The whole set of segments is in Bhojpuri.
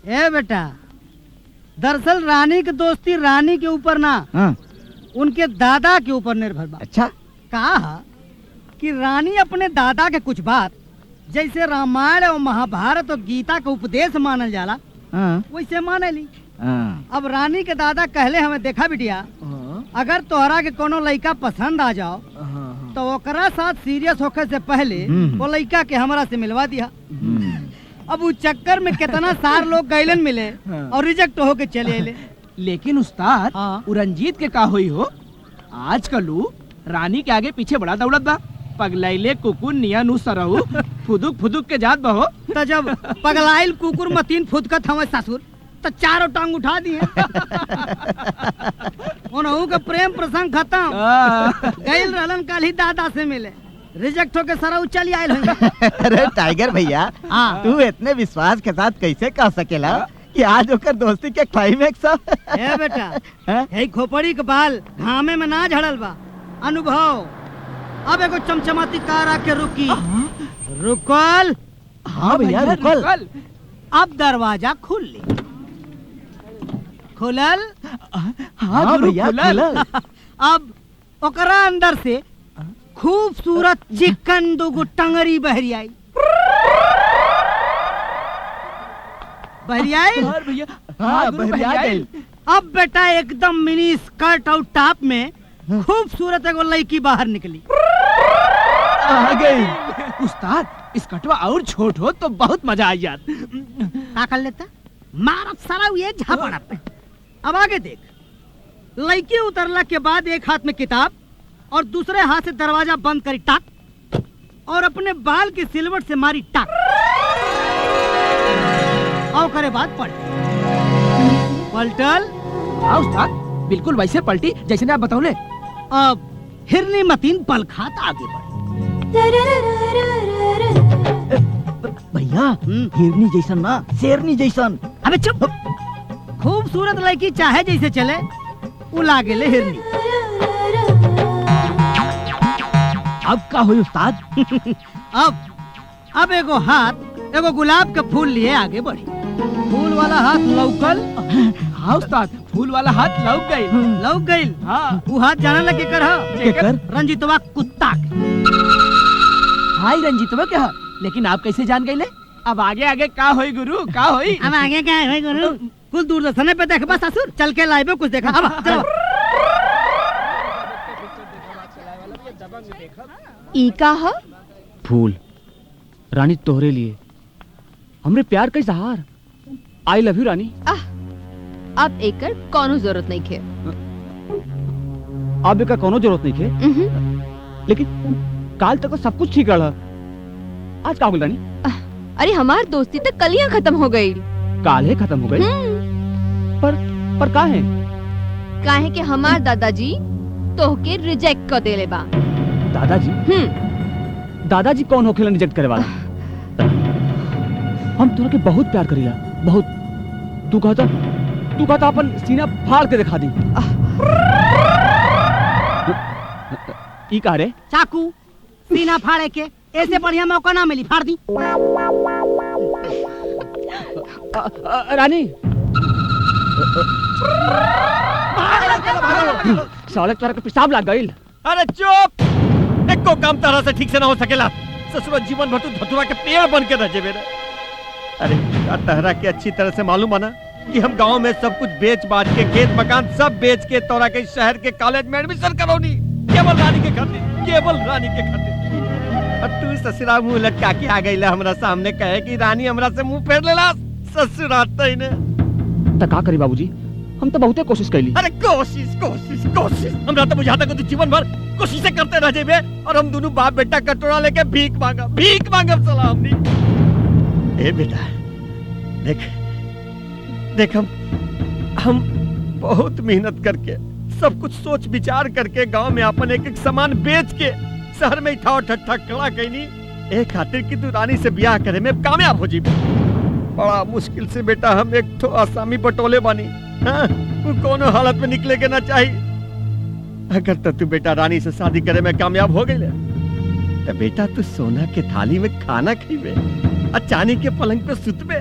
ए बेटा, दरअसल रानी की दोस्ती रानी के ऊपर ना, उनके दादा के ऊपर निर्भर बा। अच्छा, कहा कि रानी अपने दादा के कुछ बात जैसे रामायण और महाभारत और गीता का उपदेश मानल जाला वैसे माने ली। अब रानी के दादा कहले हमें, देखा बिटिया, अगर तोहरा के कोनो लड़का पसंद आ जाओ तो ओकरा साथ सीरियस होकर से पहले वो लड़का के हमरा से मिलवा दिया। अब उस चक्कर में कितना सार लोग गैलन मिले और रिजेक्ट होके चले आए। लेकिन उस्ताद, रंजीत के का हुई हो? आजकल रानी के आगे पीछे बड़ा दौड़त बा, पगलाइले कुकुर निया नु सरहु फुदुक फुदुक के जात बहो। तो जब पगलाइल कुकुर मतीन फुदकत हमें ससुर तो चारों टांग उठा दिए। उनहु के प्रेम प्रसंग खत्म। गैल रहलन कल ही दादा से मिले, रिजेक्ट होके सारा चली आयल होंगे। अरे टाइगर भैया, तू इतने विश्वास के साथ कैसे कह सकेला कि आज होकर दोस्ती के क्लाइमेक्स? ए बेटा, हे खोपड़ी के बाल घामे में ना झड़ल बा, अनुभव। अब एगो चमचमाती कार आके रुकी। रुकल? हाँ भैया रुकल। अब दरवाजा खुल ली। खुलल? हाँ भैया खुलल। अब ओकरा अंदर से खूबसूरत चिकन दुगो टंगरी बहरी आई। बहरियाई? हाँ बहरियाई। अब बेटा एकदम मिनी स्कर्ट और टॉप में खूबसूरत एगो लड़की बाहर निकली। आ गई। उस्ताद, इस कटवा और छोट हो तो बहुत मजा आ जात। क्या कर लेता? मारत सारा ये झापड़ा पे। अब आगे देख, लड़की उतरला के बाद एक हाथ में किताब और दूसरे हाथ से दरवाजा बंद करी टाक और अपने बाल की सिलवट से मारी टाक और करे बाद पलट। पलटल? हाँ उस्ताद, बिल्कुल वैसे पलटी जैसे ने आप बताओ। अब हिरनी मतीन पल खात आगे बढ़। भैया हिरनी जैसन ना, शेरनी जैसन। अबे चुप। खूबसूरत लड़की चाहे जैसे चले, वो लागे ले हिरनी। अब का हुई उस्ताद? अब एगो हाथ एगो गुलाब का फूल लिए आगे बढ़ी। फूल वाला हाथ लौकल? हाँ उस्ताद, फूल वाला हाथ लौक गई। लौक गई? हाँ। वो हाथ जाना लगे कर रंजीतवा कुत्ता के। हाय रंजीतवा के हाथ, लेकिन आप कैसे जान गए? अब आगे आगे का होई गुरु, का होई? अब आगे क्या है गुरु? कुछ दूरदर्शन पे देख बस ससुर, चल के लाइव कुछ देखा। अब चलो। ई का है? फूल रानी तोहरे लिए, हमरे प्यार का इजहार। आई लव यू रानी। अब एकर कोनो जरूरत नहीं खे। अब एकर कोनो जरूरत नहीं खे। लेकिन काल तक सब कुछ ठीक रहा, आज का हो गई रानी? अरे हमार दोस्ती तक कलियां खत्म हो गई। काल है खत्म हो गई? पर का है? काहे कि हमार दादाजी तोहके रिजेक्ट कर देले बा। दादाजी? दादाजी कौन होखेला रिजेक्ट करे वाला? हम तोरा के बहुत प्यार करीला, बहुत। तू कहता अपन सीना फाड़ के दिखा दी। ई का रे? चाकू सीना फाड़े के ऐसे बढ़िया मौका ना मिली, फाड़ दी। रानी साले तोरा के पेशाब लग गइल। अरे चुप! एको काम तरह से ठीक से ना हो सकेला। ससुर जीवन भर तू धतुरा के पेड़ बन के रह जेबे। अरे तहरा के अच्छी तरह से मालूम है ना कि हम गांव में सब कुछ बेच बाच के, खेत मकान सब बेच के तोरा के शहर के कॉलेज में एडमिशन करौनी, केवल रानी के खातिर, केवल रानी के खातिर। और तू ससुरा मुंह लटका के आ गईला हमरा सामने, कहे कि रानी हमरा से मुंह फेर लेला। ससुर आता ही ने त का करी बाबूजी, हम तो बहुते कोशिश कैली। अरे कोशिश हमरा तो बुझाता कि तू जीवन भर कोशिशें करते रह जेबे और हम दोनों बाप बेटा कटोरा लेके भीख मांगब साला हमनी। ए बेटा देख हम बहुत मेहनत करके, सब कुछ सोच विचार करके गांव में अपन एक सामान बेच के शहर में इठा ठट्ठा खड़ा कैनी, एक खातिर कि तू रानी से ब्याह करे में कामयाब हो जीबे। बड़ा मुश्किल से बेटा हम एक तो आसामी बटोले बानी। हाँ, तू कोनो हालत में निकले के ना चाहिए। अगर तो तू बेटा रानी से शादी करे में कामयाब हो गई तो बेटा तू सोना के थाली में खाना खीबे और चांदी के पलंग पे सुतबे।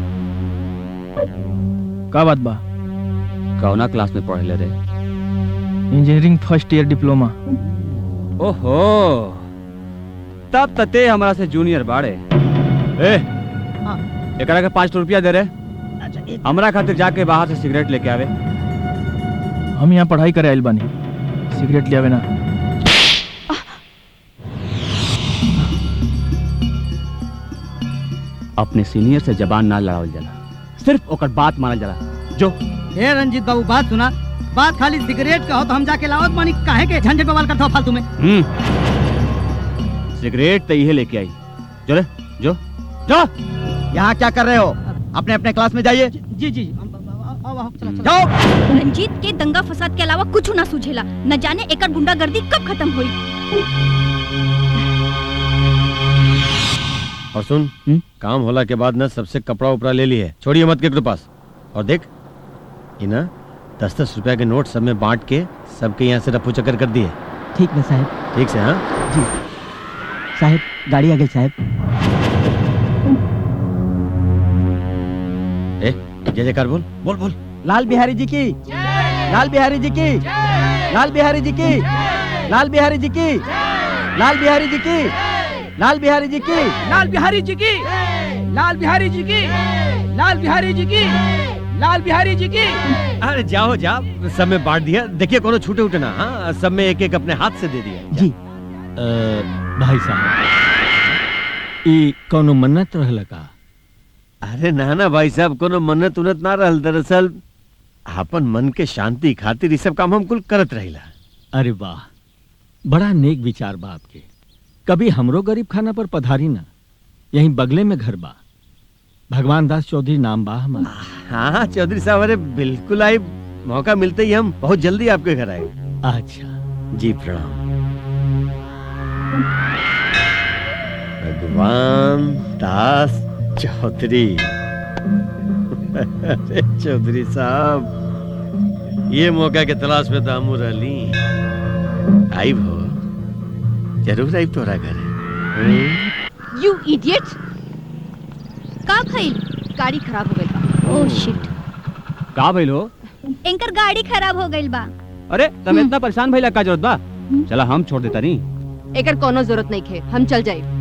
का बात बा? कौना क्लास में पढ़ले रे? Engineering first year diploma. ओहो, तब तते हमरा से जूनियर बाड़े। ए, एकरा के 5 रुपया दे रे। हमरा खातिर जाके बाहर से सिगरेट लेके आवे। हम यहाँ पढ़ाई करे आइल बानी, सिगरेट ले आवे ना। अपने सीनियर से जबान ना लड़ावल जाला, सिर्फ ओकर बात मानल जाला। जो हे रंजीत बाबू, बात सुना। बात खाली सिगरेट का हो तो हम जाके लावत मानी, काहे के झंझट बवाल करता हो फालतू में। सिगरेट तो यही लेके आई। जो रे, जो जो। यहाँ क्या कर रहे हो? अपने अपने क्लास में जाइए। जी जी, चला चला। जाओ। रंजीत के दंगा फसाद के अलावा कुछ ना सूझेला। न जाने एकर गुंडागर्दी कब खत्म हुई। और सुन, काम होला के बाद ना सबसे कपड़ा उपड़ा ले लिए, छोड़िए मत केकरो पास। और देख इना 10-10 रुपया के नोट सब में बांट के सबके यहाँ से रफू चक्कर कर दिए। ठीक है साहब। ठीक से? हाँ जी साहब, गाड़ी आ गई साहब। जय जयकार बोल बोल बोल। लाल बिहारी जी की, लाल बिहारी जी की, लाल बिहारी जी की, लाल बिहारी जी की, लाल बिहारी जी की, लाल बिहारी जी की, लाल बिहारी जी की, लाल बिहारी जी की, लाल बिहारी जी की, लाल बिहारी जी की। अरे जाओ जाओ, सब में बांट दिया। देखिए कोनो छूटे उठे ना। हाँ, सब में एक एक अपने हाथ से दे दिया। जी। भाई साहब, ई कोनो मन्नत रहला का? अरे ना ना भाई साहब, कोनो मन्नत उन्नत ना रहल। दरअसल अपन मन के शांति खातिर ये सब काम हम कुल करत रहिला। अरे वाह, बड़ा नेक विचार बा आपके। कभी हमरो गरीब खाना पर पधारी ना, यहीं बगले में घर बा। भगवान दास चौधरी नाम बा हमारा। हाँ चौधरी साहब, अरे बिल्कुल आई। मौका मिलते ही हम बहुत जल्दी आपके घर आए। अच्छा जी प्रणाम। भगवान दास चौधरी। अरे चौधरी साहब, ये मौका के तलाश में तो हम रहली। आई भो, जरूर आई तोरा घर। You idiot! का भइल? गाड़ी खराब हो गई बा। ओह शिट, का भइल हो? एंकर गाड़ी खराब हो गइल बा। अरे तुम इतना परेशान भइला का जरूरत बा? चला हम छोड़ देता नहीं। एकर कोनो जरूरत नहीं खे, हम चल जाए।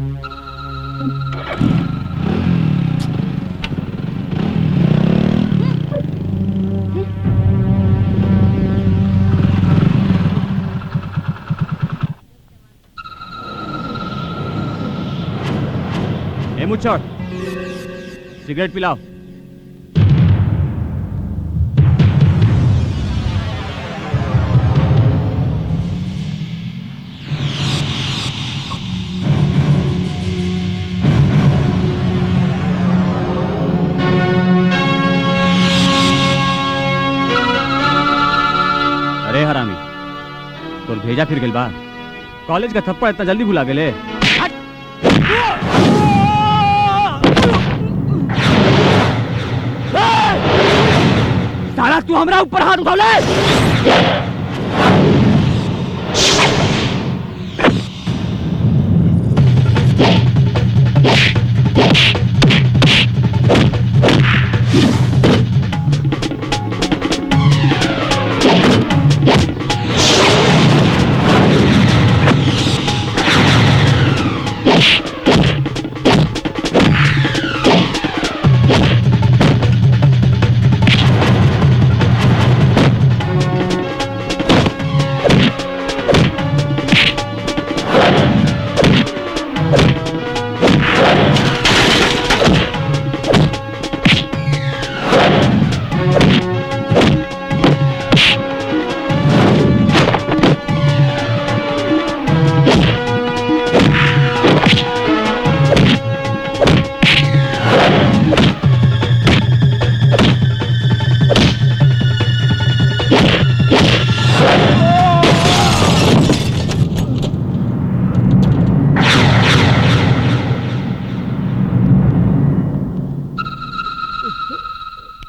ए मुच्छड़, सिगरेट पिलाओ। अरे हरामी, तोर भेजा फिर गेल बा। कॉलेज का थप्पड़ इतना जल्दी भुला गेले? साला तू हमरा ऊपर हाथ उठौले?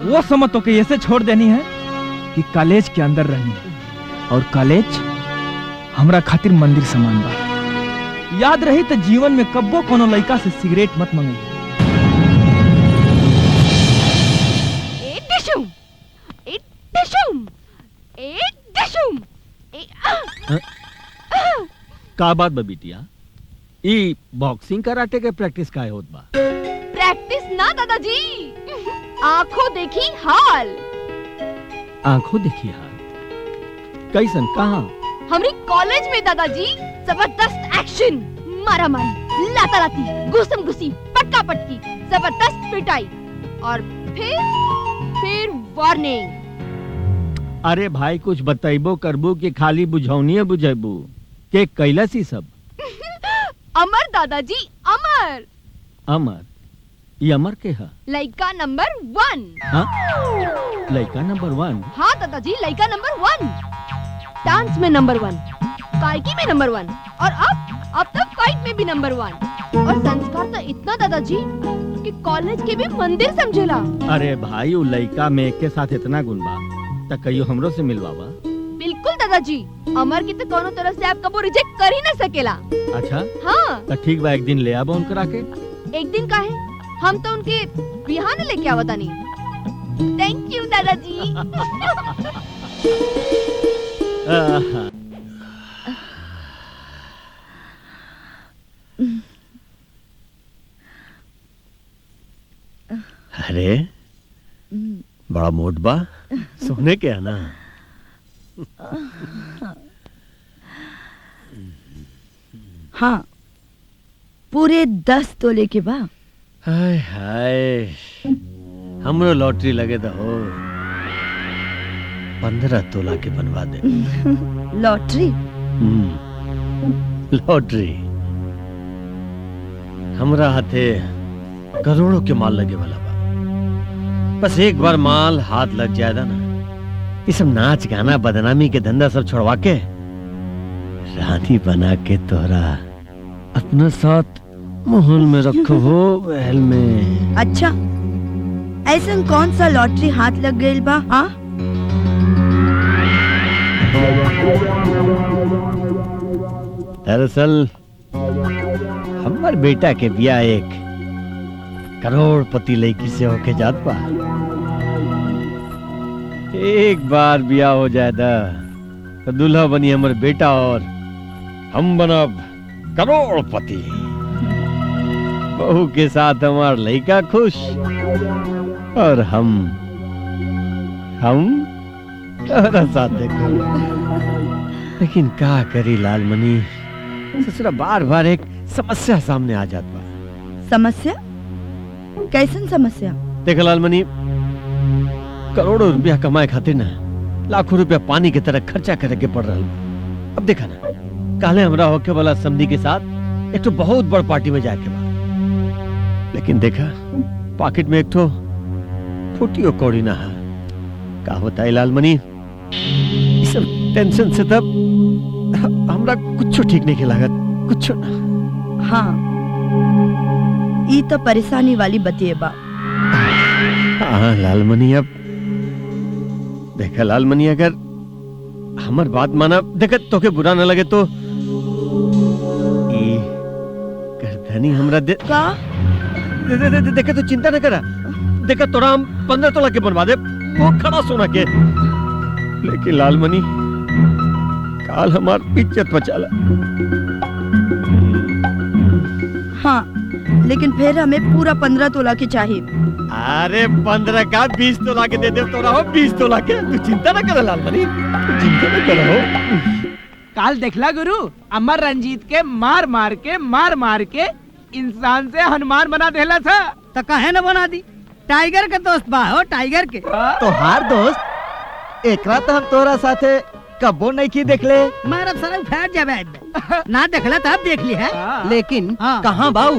वो समझ तो कि ऐसे छोड़ देनी है कि कॉलेज के अंदर रहनी है, और कॉलेज हमरा खातिर मंदिर समान बा। याद रही तो जीवन में कब्बो कोनो लड़का से सिगरेट मत मंगी। का बात बा बिटिया? ई बॉक्सिंग कराटे के प्रैक्टिस काहे होत बा? प्रैक्टिस ना दादाजी, आंखों देखी हाल। आंखों देखी हाल कैसन? कहाँ? हमारी कॉलेज में दादाजी जबरदस्त एक्शन, मारा मारी, लाता लाती, घुसम घुसी, पटका पटकी, जबरदस्त पिटाई और फिर वार्निंग। अरे भाई कुछ बताइबो करबू कि खाली बुझौनिए बुझेबू के कैलस ही सब? अमर दादाजी, अमर। अमर? ये अमर के है? लड़का नंबर 1। हाँ? लड़का नंबर 1? हाँ दादाजी, लड़का नंबर 1। डांस में नंबर 1, गायकी में नंबर 1 और अब तो फाइट में भी नंबर 1। और संस्कार तो इतना दादाजी कि कॉलेज के भी मंदिर समझेला। अरे भाई वो लड़का में एक के साथ इतना गुण बा त कहियो हमरो से मिलवावा। बिल्कुल दादाजी, अमर की तो कोनो तरह से आप कबो रिजेक्ट कर ही न सकेला। अच्छा हाँ तो ठीक बा, एक दिन ले आबो उनकरा के। एक दिन का है, हम तो उनके बिहान लेके आवता नहीं। थैंक यू दादाजी। आहा। अरे बड़ा मोट बा, सोने के है ना? हाँ, पूरे 10 तोले के बा। हाय हाय, हमरो लॉटरी लगे तो हो 15 तोला के बनवा दे। लॉटरी? लॉटरी हमरा हाथे करोड़ों के माल लगे वाला बा। बस एक बार माल हाथ लग जाएगा ना, ये सब नाच गाना बदनामी के धंधा सब छोड़वा के रानी बना के तोहरा अपना साथ महल में रखो हो, महल में। अच्छा, ऐसा कौन सा लॉटरी हाथ लग गई बा? हाँ? दरअसल हमार बेटा के बिया एक करोड़पति लड़की से होके जात बा। एक बार बिया हो जाए तो दूल्हा बनी हमारे बेटा और हम बनब करोड़पति। बहू के साथ हमार लड़का खुश और हम तोहरा साथ देखो। लेकिन का करी लालमणि, ससुरा बार बार एक समस्या सामने आ जात बा। समस्या? कैसन समस्या? देख लालमणि, करोड़ों रुपया कमाए खातिर ना लाखों रुपया पानी की तरह खर्चा करे के पड़ रहा। अब देखा ना, काले हमरा होके वाला समधी के साथ एक तो बहुत बड़ पार्टी में जाके बा, लेकिन देखा पॉकेट में एक तो फुटियो कौड़ी ना है। का होता है लालमणि, इस सब टेंशन से तब हमरा कुछ ठीक नहीं के लागत, कुछ ना। हाँ, ये तो परेशानी वाली बतिए बा। हाँ लालमणि, अब देखा लालमणि, अगर हमार बात माना, देखा तो के बुरा न लगे तो गर्दनी हमरा दे का? देखा तो चिंता न करा। देखा तोरा हम 15 तोला के बनवा दे, वो खड़ा सोना के। लेकिन लालमणि, काल हमार इज्जत बचाला। हाँ, लेकिन फिर हमें पूरा 15 तोला के चाहिए। अरे 15 का 20 तोला के दे दे तोरा हो, 20 तोला के। तू चिंता न कर लालमणि, तू चिंता न कर हो। काल देखला गुरु, अमर रंजीत के मार मार के इंसान से हनुमान बना देला था। तो कहे न बना दी? टाइगर के दोस्त बा हो, टाइगर के। तो हार दोस्त, एकरा तो हम तोरा साथे कबो नहीं की देखले। मारा सारा फैट जावे ना देखला तो अब देख ली है। लेकिन हाँ। कहाँ बाऊ?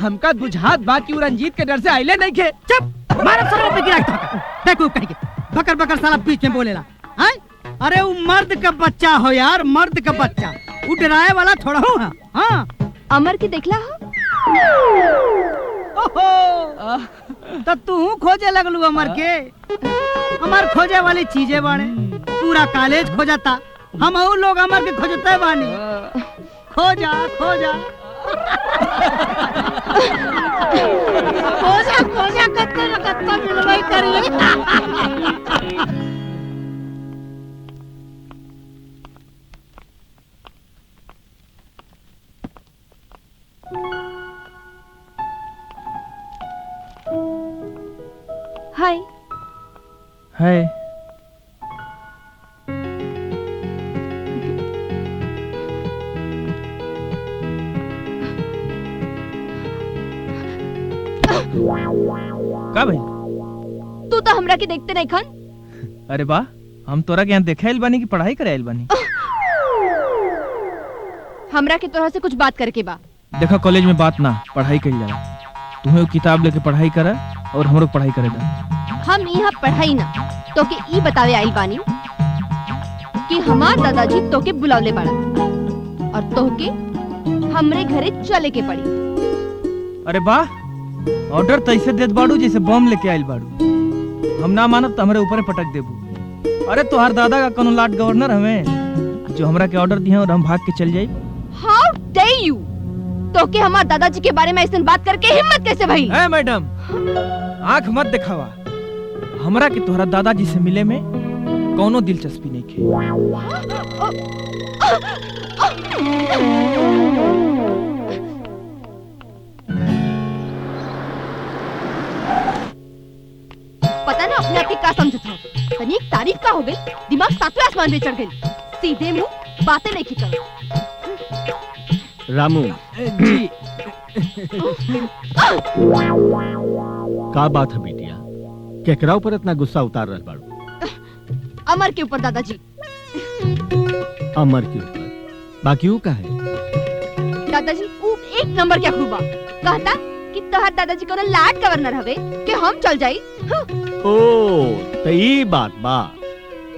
हमका बुझात बा कि उ रंजीत के डर से आइले नहीं खे। चुप, मारा सारा पे गिरा के देखो कहीं के बकर बकर साला बीच में बोलेला। हैं? अरे वो मर्द का बच्चा हो यार, मर्द का बच्चा, वो डराए वाला थोड़ा हो। हाँ, अमर की देखला हो? ओहो, तो तू खोजे लगलू अमर के? अमर खोजे वाली चीजें बाने, पूरा कॉलेज खोजता, हम लोग अमर के खोजते बानी। खोजा खोजा खोजा खोजा कत्ते न कत्ते मिलवाई करिए। हाय। है का भाई? तू तो हमरा के देखते नहीं खन। अरे वाह, हम तोरा के यहाँ देखे आइल बानी कि पढ़ाई करे आइल बानी? हमरा के तोरा से कुछ बात करके बा। देखा, कॉलेज में बात ना, पढ़ाई करी जाला। तुम्हें वो किताब लेके पढ़ाई करा और हमरो पढ़ाई करे दा। हम यहाँ पढ़ाई ना तो के ई बतावे आइल बानी कि हमार दादाजी तो के बुलावले बाड़ा और तो के हमरे घरे चले के पड़ी। अरे वाह, ऑर्डर तैसे देत बाड़ू जैसे बम लेके आइल बाड़ू। हम ना मानब तो हमरे ऊपर पटक देबू। अरे तोहार दादा का कोनो लाट गवर्नर हमें जो हमरा के ऑर्डर दिए और हम भाग के चल जाई? हाउ डेयर यू! तो के हमार दादाजी के बारे में ऐसे बात करके हिम्मत कैसे भई? ए मैडम, आंख मत दिखावा। हमरा के तोहरा दादाजी से मिले में कोनो दिलचस्पी नहीं खे। पता ना अपने आप की का समझत हो। तनी एक तारीफ का हो गई, दिमाग सातवें आसमान पे चढ़ गई। सीधे मुंह बातें नहीं की कर। रामू जी का बात है बिटिया? केकरा ऊपर इतना गुस्सा उतार रहा बाड़ू? अमर के ऊपर दादाजी। अमर के ऊपर? बाकी वो का है? दादाजी वो एक नंबर के अखरूबा कहता कि तोहर दादाजी को लाट गवर्नर हवे कि हम चल जाई। ओ तो ये बात बा।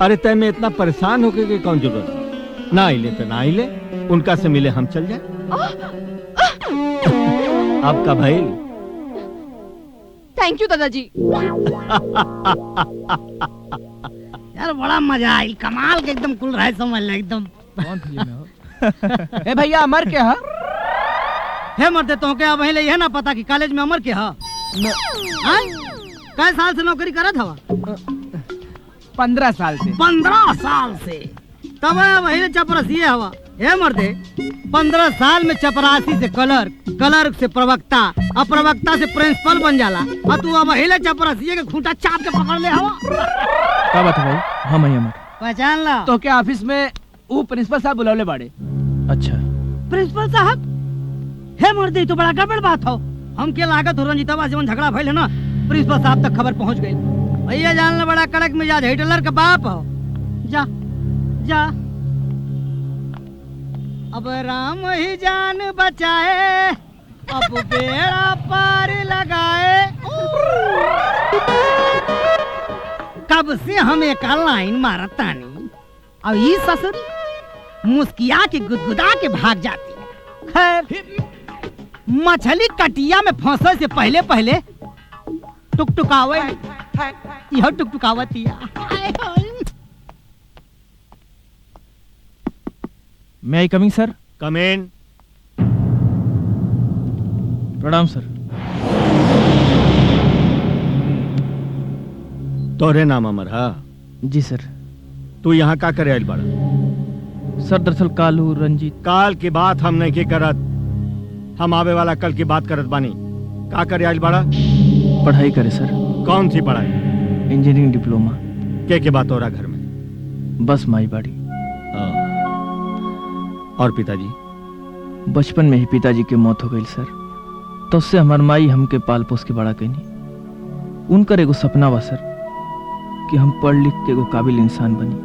अरे तय में इतना परेशान होके के कौन जरूरत है? ना आइले तो ना आइले, उनका से मिले हम चल जाए। आपका भाई। थैंक यू दादाजी। यार बड़ा मजा आई, कमाल के एकदम कुल रहा है, समझ ले एकदम। कौन फिल्म में हो? ए भैया, अमर क्या है? हे मरते तो क्या अब यह ना पता कि कॉलेज में अमर के हा? कै साल से नौकरी करत हवा? 15 साल से। 15 साल से तब वही चपरासी हवा। हे मर्दे 15 साल में चपरासी से क्लर्क, क्लर्क से प्रवक्ता, और प्रवक्ता से प्रिंसिपल बन जाला, और तू अब हिले चपरासी के खूंटा चाप के पकड़ ले हवा। क्या बात है भाई? हम अमर पहचान ला। तो क्या ऑफिस में वो प्रिंसिपल साहब बुलावले बाड़े? अच्छा, प्रिंसिपल साहब? हे मर्दे तो बड़ा गड़बड़ बात हो। हम के लागत हो रंजीतवा से झगड़ा भइल है ना, प्रिंसिपल साहब तक खबर पहुंच गई। भैया जानना बड़ा कड़क मिजाज हिटलर का बाप हो। जा जा, अब राम ही जान बचाए, अब बेड़ा पार लगाए। कब से हम एक लाइन मारत तानी, अब ये ससुरी मुस्किया के गुदगुदा के भाग जाती है। खैर, मछली कटिया में फंसे से पहले पहले टुकटुकावे, यह टुकटुकावतिया। मैं आई कमिंग सर? कम इन। प्रणाम सर। तोरे नाम अमर हा? जी सर। तू यहाँ का करे आइल बाड़ा? सर दरअसल कालू रंजीत। काल की बात हम नहीं की करत, हम आवे वाला कल की बात करत बानी। का करे आइल बाड़ा? पढ़ाई करे सर। कौन सी पढ़ाई? Engineering diploma. के बात हो रहा घर में? बस माई बाड़ी। और पिताजी? बचपन में ही पिताजी की मौत हो गई सर, तो उससे हमार माई हमके पाल पोस के बड़ा कैनी। उनकर एगो सपना बा सर कि हम पढ़ लिख के एगो काबिल इंसान बनी।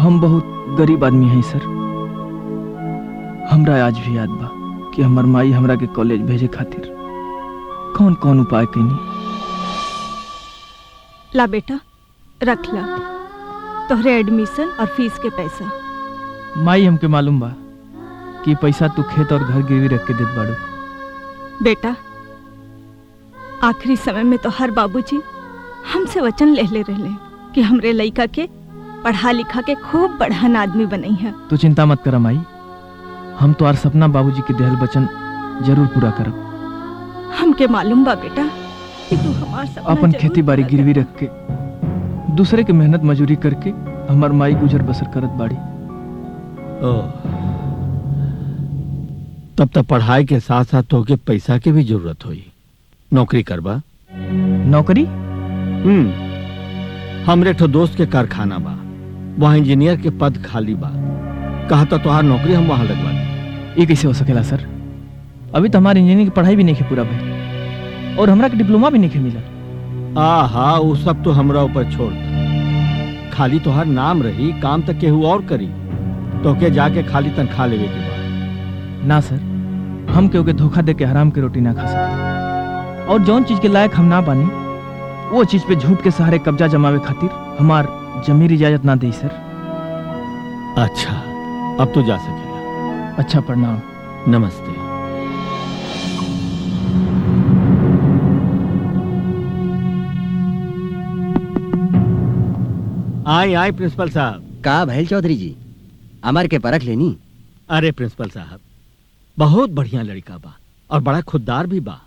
हम बहुत गरीब आदमी हैं सर। हमरा आज भी याद बा कि हमार माई हमरा के कॉलेज भेजे खातिर कौन कौन उपाय कैनी। ला बेटा, रख ला तोहरे एडमिशन और फीस के पैसा। माई हमके मालूम बा कि पैसा तू खेत और घर गिरवी रख के देत बाड़ू। बेटा, आखिरी समय में तो हर बाबूजी हमसे वचन ले रहले कि हमरे लइका के पढ़ा लिखा के खूब बढ़न आदमी बनई है। तू चिंता मत कर माई, हम तो आर सपना बाबूजी के देहल वचन जरूर पूरा करब। हमके मालूम बा बेटा कि तू हमार सपना अपन जरूर खेती बाड़ी पूरा गिरवी रख के दूसरे के मेहनत मजूरी करके हमार माई गुजर बसर करत बाड़ी। तब तक पढ़ाई के साथ साथ तो के पैसा के भी जरूरत होई। नौकरी करबा? नौकरी? हमरे ठो दोस्त के कारखाना बा, वहाँ इंजीनियर के पद खाली बा। कहा तो तुहार नौकरी हम वहाँ लगवा दें। ये कैसे हो सकेला सर? अभी तो हमारी इंजीनियरिंग की पढ़ाई भी नहीं पूरा भाई, और हमरा के डिप्लोमा भी नहीं मिला। आहा, वो सब तो हमरा ऊपर छोड़ दे। खाली तुहार नाम रही, काम तक केहू और करी, तो के जाके खाली तनख्वाह लेवे के बाद। ना सर, हम केहू के धोखा दे के हराम की रोटी ना खा सकते, और जौन चीज के लायक हम ना बानी वो चीज पे झूठ के सहारे कब्जा जमावे खातिर हमार जमीर इजाजत ना दी सर। अच्छा, अब तो जा सकेला। अच्छा, प्रणाम। नमस्ते। आई प्रिंसिपल साहब। का भैल चौधरी जी, अमर के परख लेनी? अरे प्रिंसिपल साहब, बहुत बढ़िया लड़का बा और बड़ा खुददार भी बा।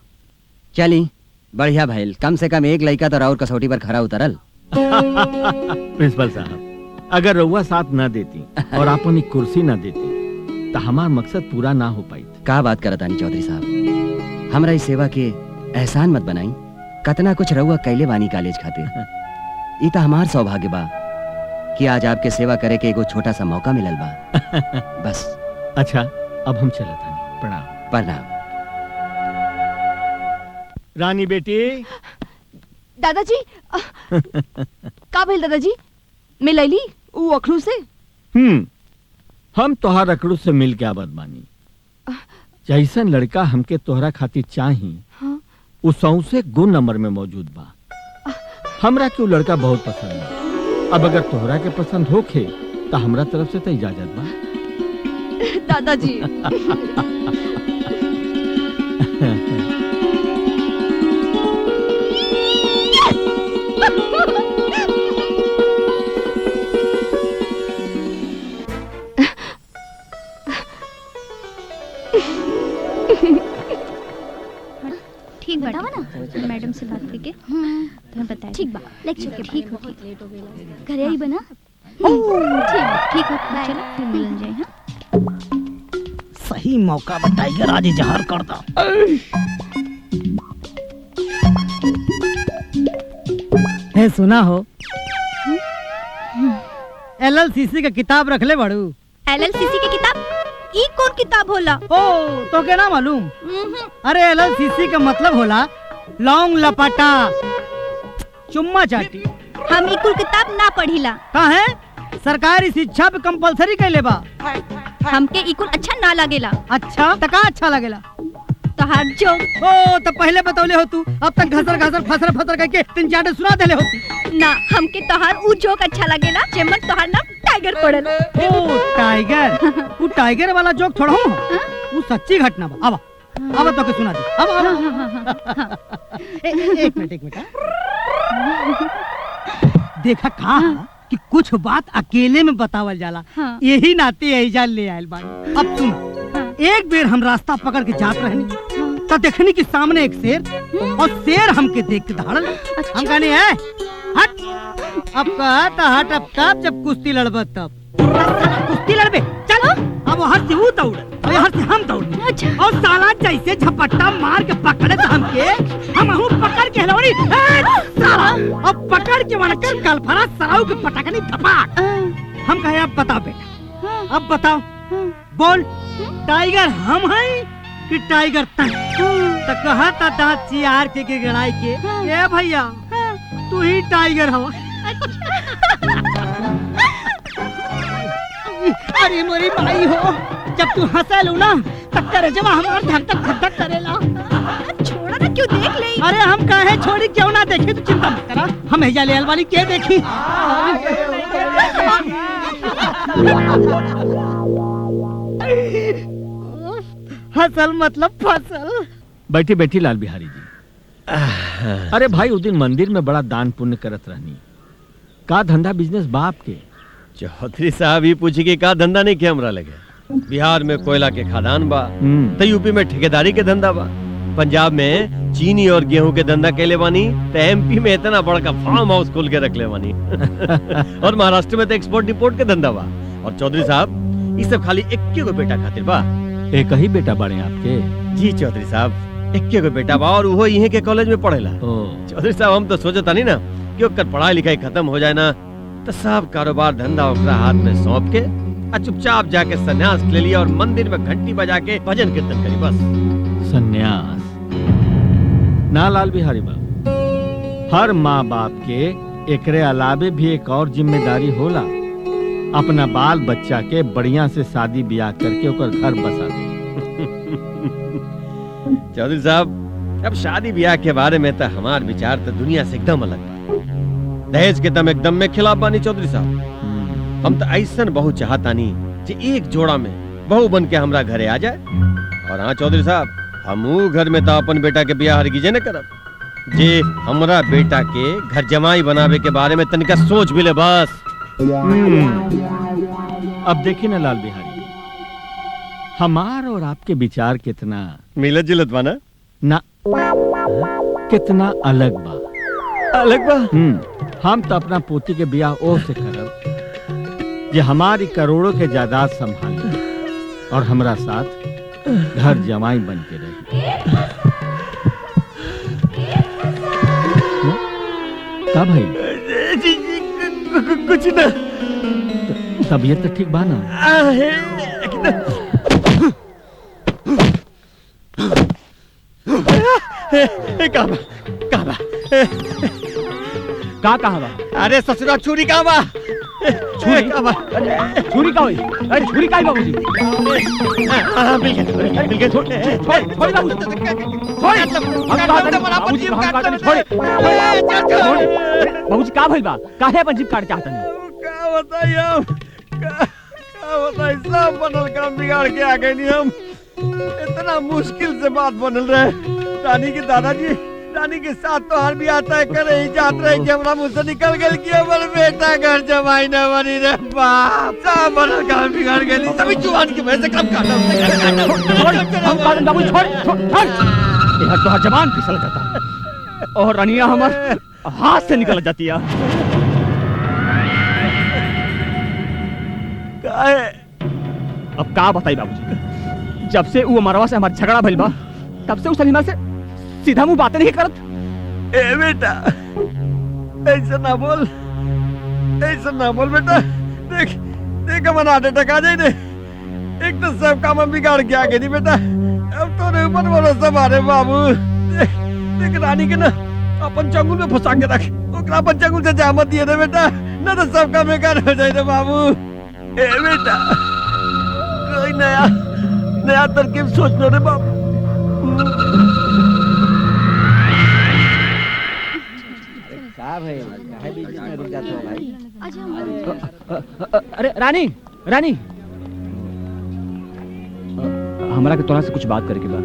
चली बढ़िया भैल, कम से कम एक लड़का तो राउर कसौटी पर खरा उतरल। प्रिंसिपल साहब, अगर रउआ साथ ना देती और आपन एक कुर्सी ना देती तो हमार मकसद पूरा ना हो पाई। का बात करत आनी चौधरी साहब, हमरा इस सेवा के एहसान मत बनाई। कतना कुछ रउआ कैले बानी कॉलेज खातिर। ई तो हमार सौभाग्य बा कि आज आपके सेवा करे के एगो छोटा सा मौका मिलल बा। बस। अच्छा, अब हम चलत हनी। प्रणाम। प्रणाम। रानी बेटी। दादाजी का भइल दादाजी? मैं लैली ऊ अखड़ू से। हम तोहार अकड़ू से मिल के आबद बानी। जैसन लड़का हमके तोहरा खातिर चाही, उ सौंसे गुण नंबर में मौजूद बा। हमरा के उ लड़का बहुत पसंद बा। अब अगर तोहरा के पसंद होखे तो हमरा तरफ से तो इजाजत बा। दादाजी ठीक बा ना, मैडम से बात करके तुम्हें बताया। ठीक बा, लेक्चर के ठीक हो, लेट हो गया। घरे आई बना। ठीक है, चलो फिर मिलन जाए। हाँ, सही मौका बा टाइगर आज जहर कर दा। है सुना हो, LLCC का किताब रख ले बड़ू। LLCC की किताब? ई कौन किताब होला? ओ, तो के ना मालूम? अरे LLCC का मतलब होला लौंग लपाटा चुम्मा चाटी। हम ई कुल किताब ना पढ़िला। का है? सरकारी शिक्षा पे कंपलसरी कैले बा। हमके ई कुल अच्छा ना लागेला। अच्छा, तो का अच्छा लगेला? तोहार जो। ओ, तो पहले बतौले हो तू, अब तक घसर घसर फसर फसर करके तीन चार सुना देले होती। ना, हमके तोहार ऊ जोक अच्छा लगेला जेमन तोहार नाम टाइगर पड़ल। ओ टाइगर, वो टाइगर वाला जोक थोड़ा हूँ, वो सच्ची घटना बा। अब तो के सुना दे। अब एक मिनट देखा कहा कि कुछ बात अकेले में बतावल जाला। यही नाते एजा ले आयल बानी। अब सुन, एक बेर हम रास्ता पकड़ के जात रहनी तो देखनी कि सामने एक शेर, और शेर हमके देख के दहाड़ल। हम कहनी है हट। अब कहता हट, अब कब जब कुश्ती लड़ब तब कुश्ती लड़बे। चलो अब हर से वो दौड़ और हर से हम दौड़। और साला जैसे झपट्टा मार के पकड़े तो हम पकड़ के हिलौनी साला, अब पकड़ के वनकर कलफरा सराउ के पटकनी धपाक। हम कहे अब बताओ बेटा, अब बताओ, बोल टाइगर हम हैं कि टाइगर तन? तो कहा था दांत चियार के गिड़ाई के, ए भैया तू ही टाइगर हो। अरे मोरी भाई हो, जब तू हंसलू ना तब करजवा हमार धक धक धक धक करेला। छोड़ा ना, क्यों देख ले? अरे हम कहे छोड़ी क्यों ना देखे, तू चिंता मत करा, हम हेजा ले वाली के देखी। हसल मतलब फसल। बैठी बैठी लाल बिहारी जी। अरे भाई, उस दिन मंदिर में बड़ा दान पुण्य करत रहनी। का धंधा बिजनेस बाप के? चौधरी साहब ही पूछी कि का धंधा नहीं किया हमरा लगे। बिहार में कोयला के खदान बा, तो यूपी में ठेकेदारी के धंधा बा, पंजाब में चीनी और गेहूं के धंधा कैले बानी, तो MP में इतना बड़का फार्म हाउस खोल के रख ले बानी। और महाराष्ट्र में तो एक्सपोर्ट डिपोर्ट के धंधा बा। और चौधरी साहब, ये सब खाली एक बेटा खातिर बा। एक ही बेटा बड़े आपके? जी चौधरी साहब, इक्के को बेटा बा और वो यहीं के कॉलेज में पढ़ेला। चौधरी साहब हम तो सोचता नहीं ना कि ओकर पढ़ाई लिखाई खत्म हो जाए ना तो सब कारोबार धंधा ओकरा हाथ में सौंप के आ चुपचाप जाके सन्यास ले लिया और मंदिर में घंटी बजा के भजन कीर्तन करी बस। सन्यास ना लाल बिहारी बाबू, हर माँ बाप के एकरे अलावे भी एक और जिम्मेदारी होला, अपना बाल बच्चा के बढ़िया से शादी ब्याह करके ओकर घर बसा दे। चौधरी साहब अब शादी ब्याह के बारे में तो हमार विचार तो दुनिया से एकदम अलग है। दहेज के दम एकदम में खिलाफ बानी चौधरी साहब। हम तो ऐसा बहू चाहतानी कि एक जोड़ा में बहू बन के हमरा घरे आ जाए। और हाँ चौधरी साहब, हमू घर में तो अपन बेटा के ब्याह हरगिजे न करब जे हमरा बेटा के घर जमाई बनावे के बारे में तनिका सोच भी ले बस। अब देखिए ना लाल बिहारी, हमार और आपके विचार कितना मिलत जुलत बा ना कितना अलग बा। अलग बा। हम तो अपना पोती के ब्याह ओ से करब जे हमारी करोड़ों के जायदाद संभाले और हमरा साथ घर जमाई बन के रहे। का भाई? कुछ ना। तबीयत तो ठीक बा ना? का कहा बा? अरे ससुरा छुरी का बा? छुरी का बा? छुरी का होई? अरे छुरी का है बाबूजी? मिल गए छोड़ छोड़ बाबूजी, छोड़। हम कहा था बाबूजी, हम कहा था छोड़। बाबूजी का भइल बा? काहे अपन जीभ काट चाहता नहीं? का बताइए का बताइए, सब बनल काम बिगाड़ के आ गए नहीं हम। इतना मुश्किल से बात बनल रहे। रानी के दादाजी रानी के साथ तो हर भी आता है करे ही जात रहे कि हमरा मुझसे निकल गए कि हमर बेटा घर जमाई न बनी रे बाप। सब बनल काम बिगाड़ गए। सभी जुआन की वजह से कम काटा हम कहा बाबू छोड़ छोड़ छोड़। यह तो हर जवान फिसल जाता और रानिया हमार हाथ से निकल जाती है। अब का बताई बाबूजी, जब से वो मरवा से हमारा झगड़ा भइल बा तब से उस सलीमा से सीधा मुंह बातें नहीं करत। ए बेटा ऐसा ना बोल, ऐसा ना बोल बेटा। देख देख हमारा हार्ट अटैक आ जाए ने। एक तो सब काम हम बिगाड़ के आ गए नहीं बेटा। अब तो ऊपर भरोसा मारे बाबू। देख रानी के ना अपन चंगुल में फंसा के रख, ओकरा अपन चंगुल से जामत दिए दे बेटा, ना तो सब काम बेकार हो जाए बाबू। ए बेटा कोई नया तरकीब सोच लो रे बाबू। अरे रानी रानी, हमरा के तोरा से कुछ बात करे के बा।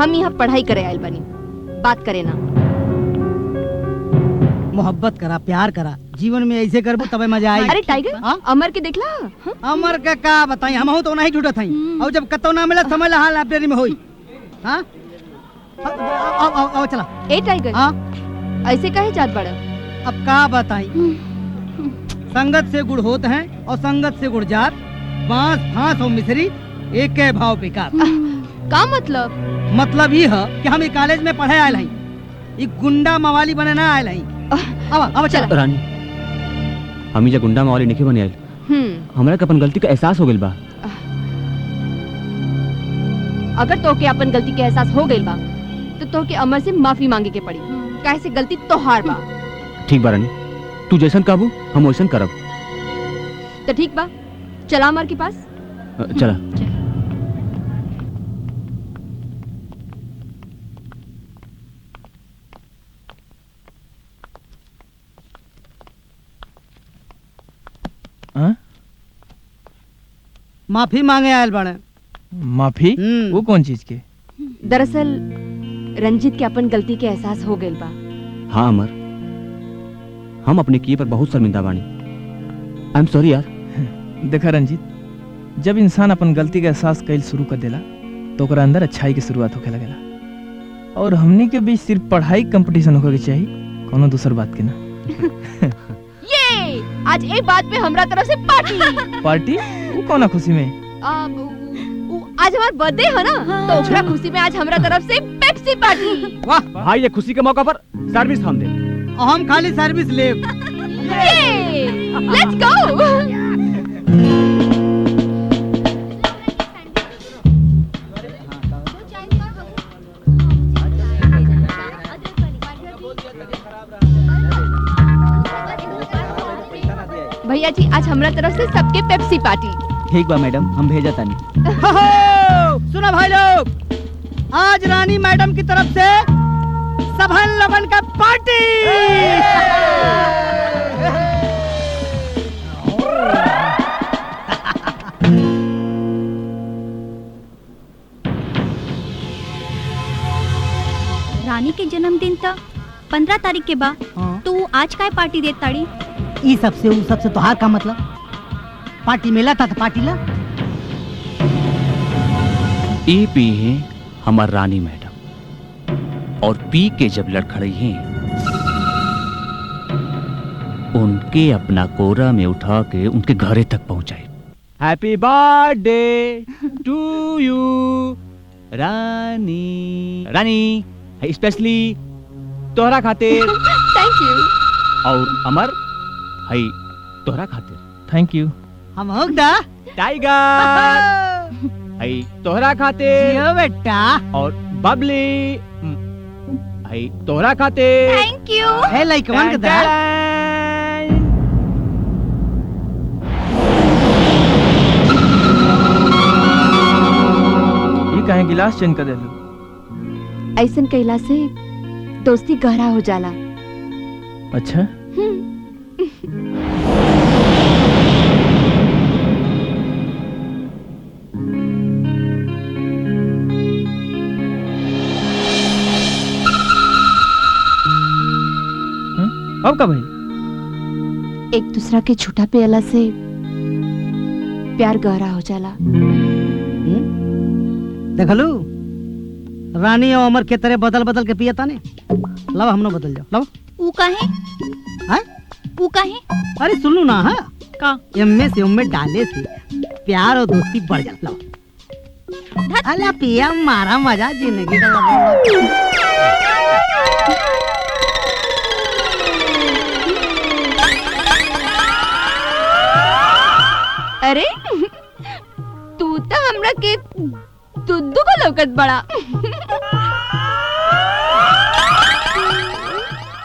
हम यहाँ पढ़ाई करे आयल बनी, बात करे ना। मोहब्बत करा, प्यार करा, जीवन में ऐसे करबो तबे मजा आई। अरे टाइगर, अमर के देखला? अमर का बताई, हम तो नहीं ढूंढत हई। और जब कतो ना मिला समझ ला लाइब्रेरी में होई। हां आओ चला। ए टाइगर, हां ऐसे काहे जात बड़ा? अब का बताई, संगत से गुड़ होत हैं और संगत से गुड़ जात। बांस फांस और मिश्री एक के भाव पिकार। का मतलब? मतलब ये है कि हम कॉलेज में पढ़े आयल हई, एक गुंडा मवाली बने ना आयल हई। अब चल रानी, हम जे गुंडा मवाली नहीं बने आयल, हमरा के अपन गलती का एहसास हो गेल बा। अगर तो के अपन गलती के एहसास हो गइल बा तो के अमर से माफी मांगे के पड़ी, काहे से गलती तोहार बा। ठीक बा रानी, तू जैसन कहबू हम वैसन करब। तो ठीक बा, चला अमर के पास। चला। माफी मांगे आयल बड़े। माफी? वो कौन चीज के? दरअसल रंजीत के अपन गलती के एहसास हो गइल बा। हाँ अमर, हम अपने किए पर बहुत शर्मिंदा बानी। आई एम सॉरी यार। देखा रंजीत, जब इंसान अपन गलती का एहसास कैल शुरू कर देला तो ओकरा अंदर अच्छाई की शुरुआत होके लगेला। और हमनी के बीच सिर्फ पढ़ाई कंपटीशन होके चाहिए, कोनो दूसर बात के ना। ये आज एक बात पे हमरा तरफ से पार्टी। पार्टी? वो कौन खुशी में? आज हमारा बर्थडे है ना, तो ओकरा खुशी में आज हमरा तरफ से पेप्सी पार्टी। वाह, भाई ये खुशी के मौका पर सर्विस हम दे। हम खाली सर्विस ले। Let's go. भैया जी आज हमरा तरफ से सबके पेप्सी पार्टी। ठीक बा मैडम, हम भेजा तानी। सुनो भाई लोग, आज रानी मैडम की तरफ से सबन लबन का पार्टी। रानी के जन्मदिन था 15 तारीख के बाद, तू आज काय पार्टी देत ताड़ी? ई सबसे ऊ सबसे तोहार का मतलब? पार्टी मिला था तो पार्टी ला। ई पी है हमार रानी मैडम, और पी के जब लड़खड़े हैं उनके अपना कोरा में उठा के उनके घरे तक पहुंचाए। Happy birthday to you Rani. Rani specially तोहरा खातिर। Thank you. और अमर है तोहरा खातिर। Thank you. हम होगा टाइगर है तोहरा खातिर। जियो बेटा। और बबली है तोहरा खातिर। Thank you. ए लइकवन के दा। ये काहे गिलास चेंज कर देलू? ऐसन कैला से दोस्ती गहरा हो जाला। अच्छा, अब का भाई? एक दूसरा के झूठा पियला से प्यार गहरा हो जाला। देखलू रानी और अमर के तरह बदल बदल के पियता ने। लब हम बदल जाओ। लब ऊ काहे? हैं? ऊ काहे? अरे सुन लू ना। हाँ का? एम्मे से उम्मे डाले से प्यार और दोस्ती बढ़ जाता। अला पिया मारा मजा जिंदगी का। अरे तू तो हमरा के दुद्दू को लौकत बड़ा।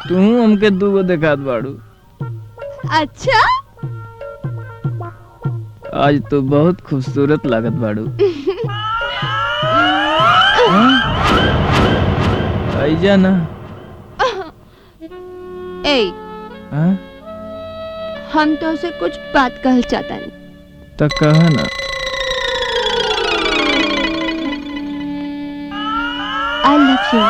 तू हमके दूगो देखात बाड़ू। अच्छा, आज तो बहुत खूबसूरत लागत बाड़ू। आइजा ना। ए हाँ? हम तो उसे कुछ बात कहल चाहता नहीं। तो कहा ना। I love you.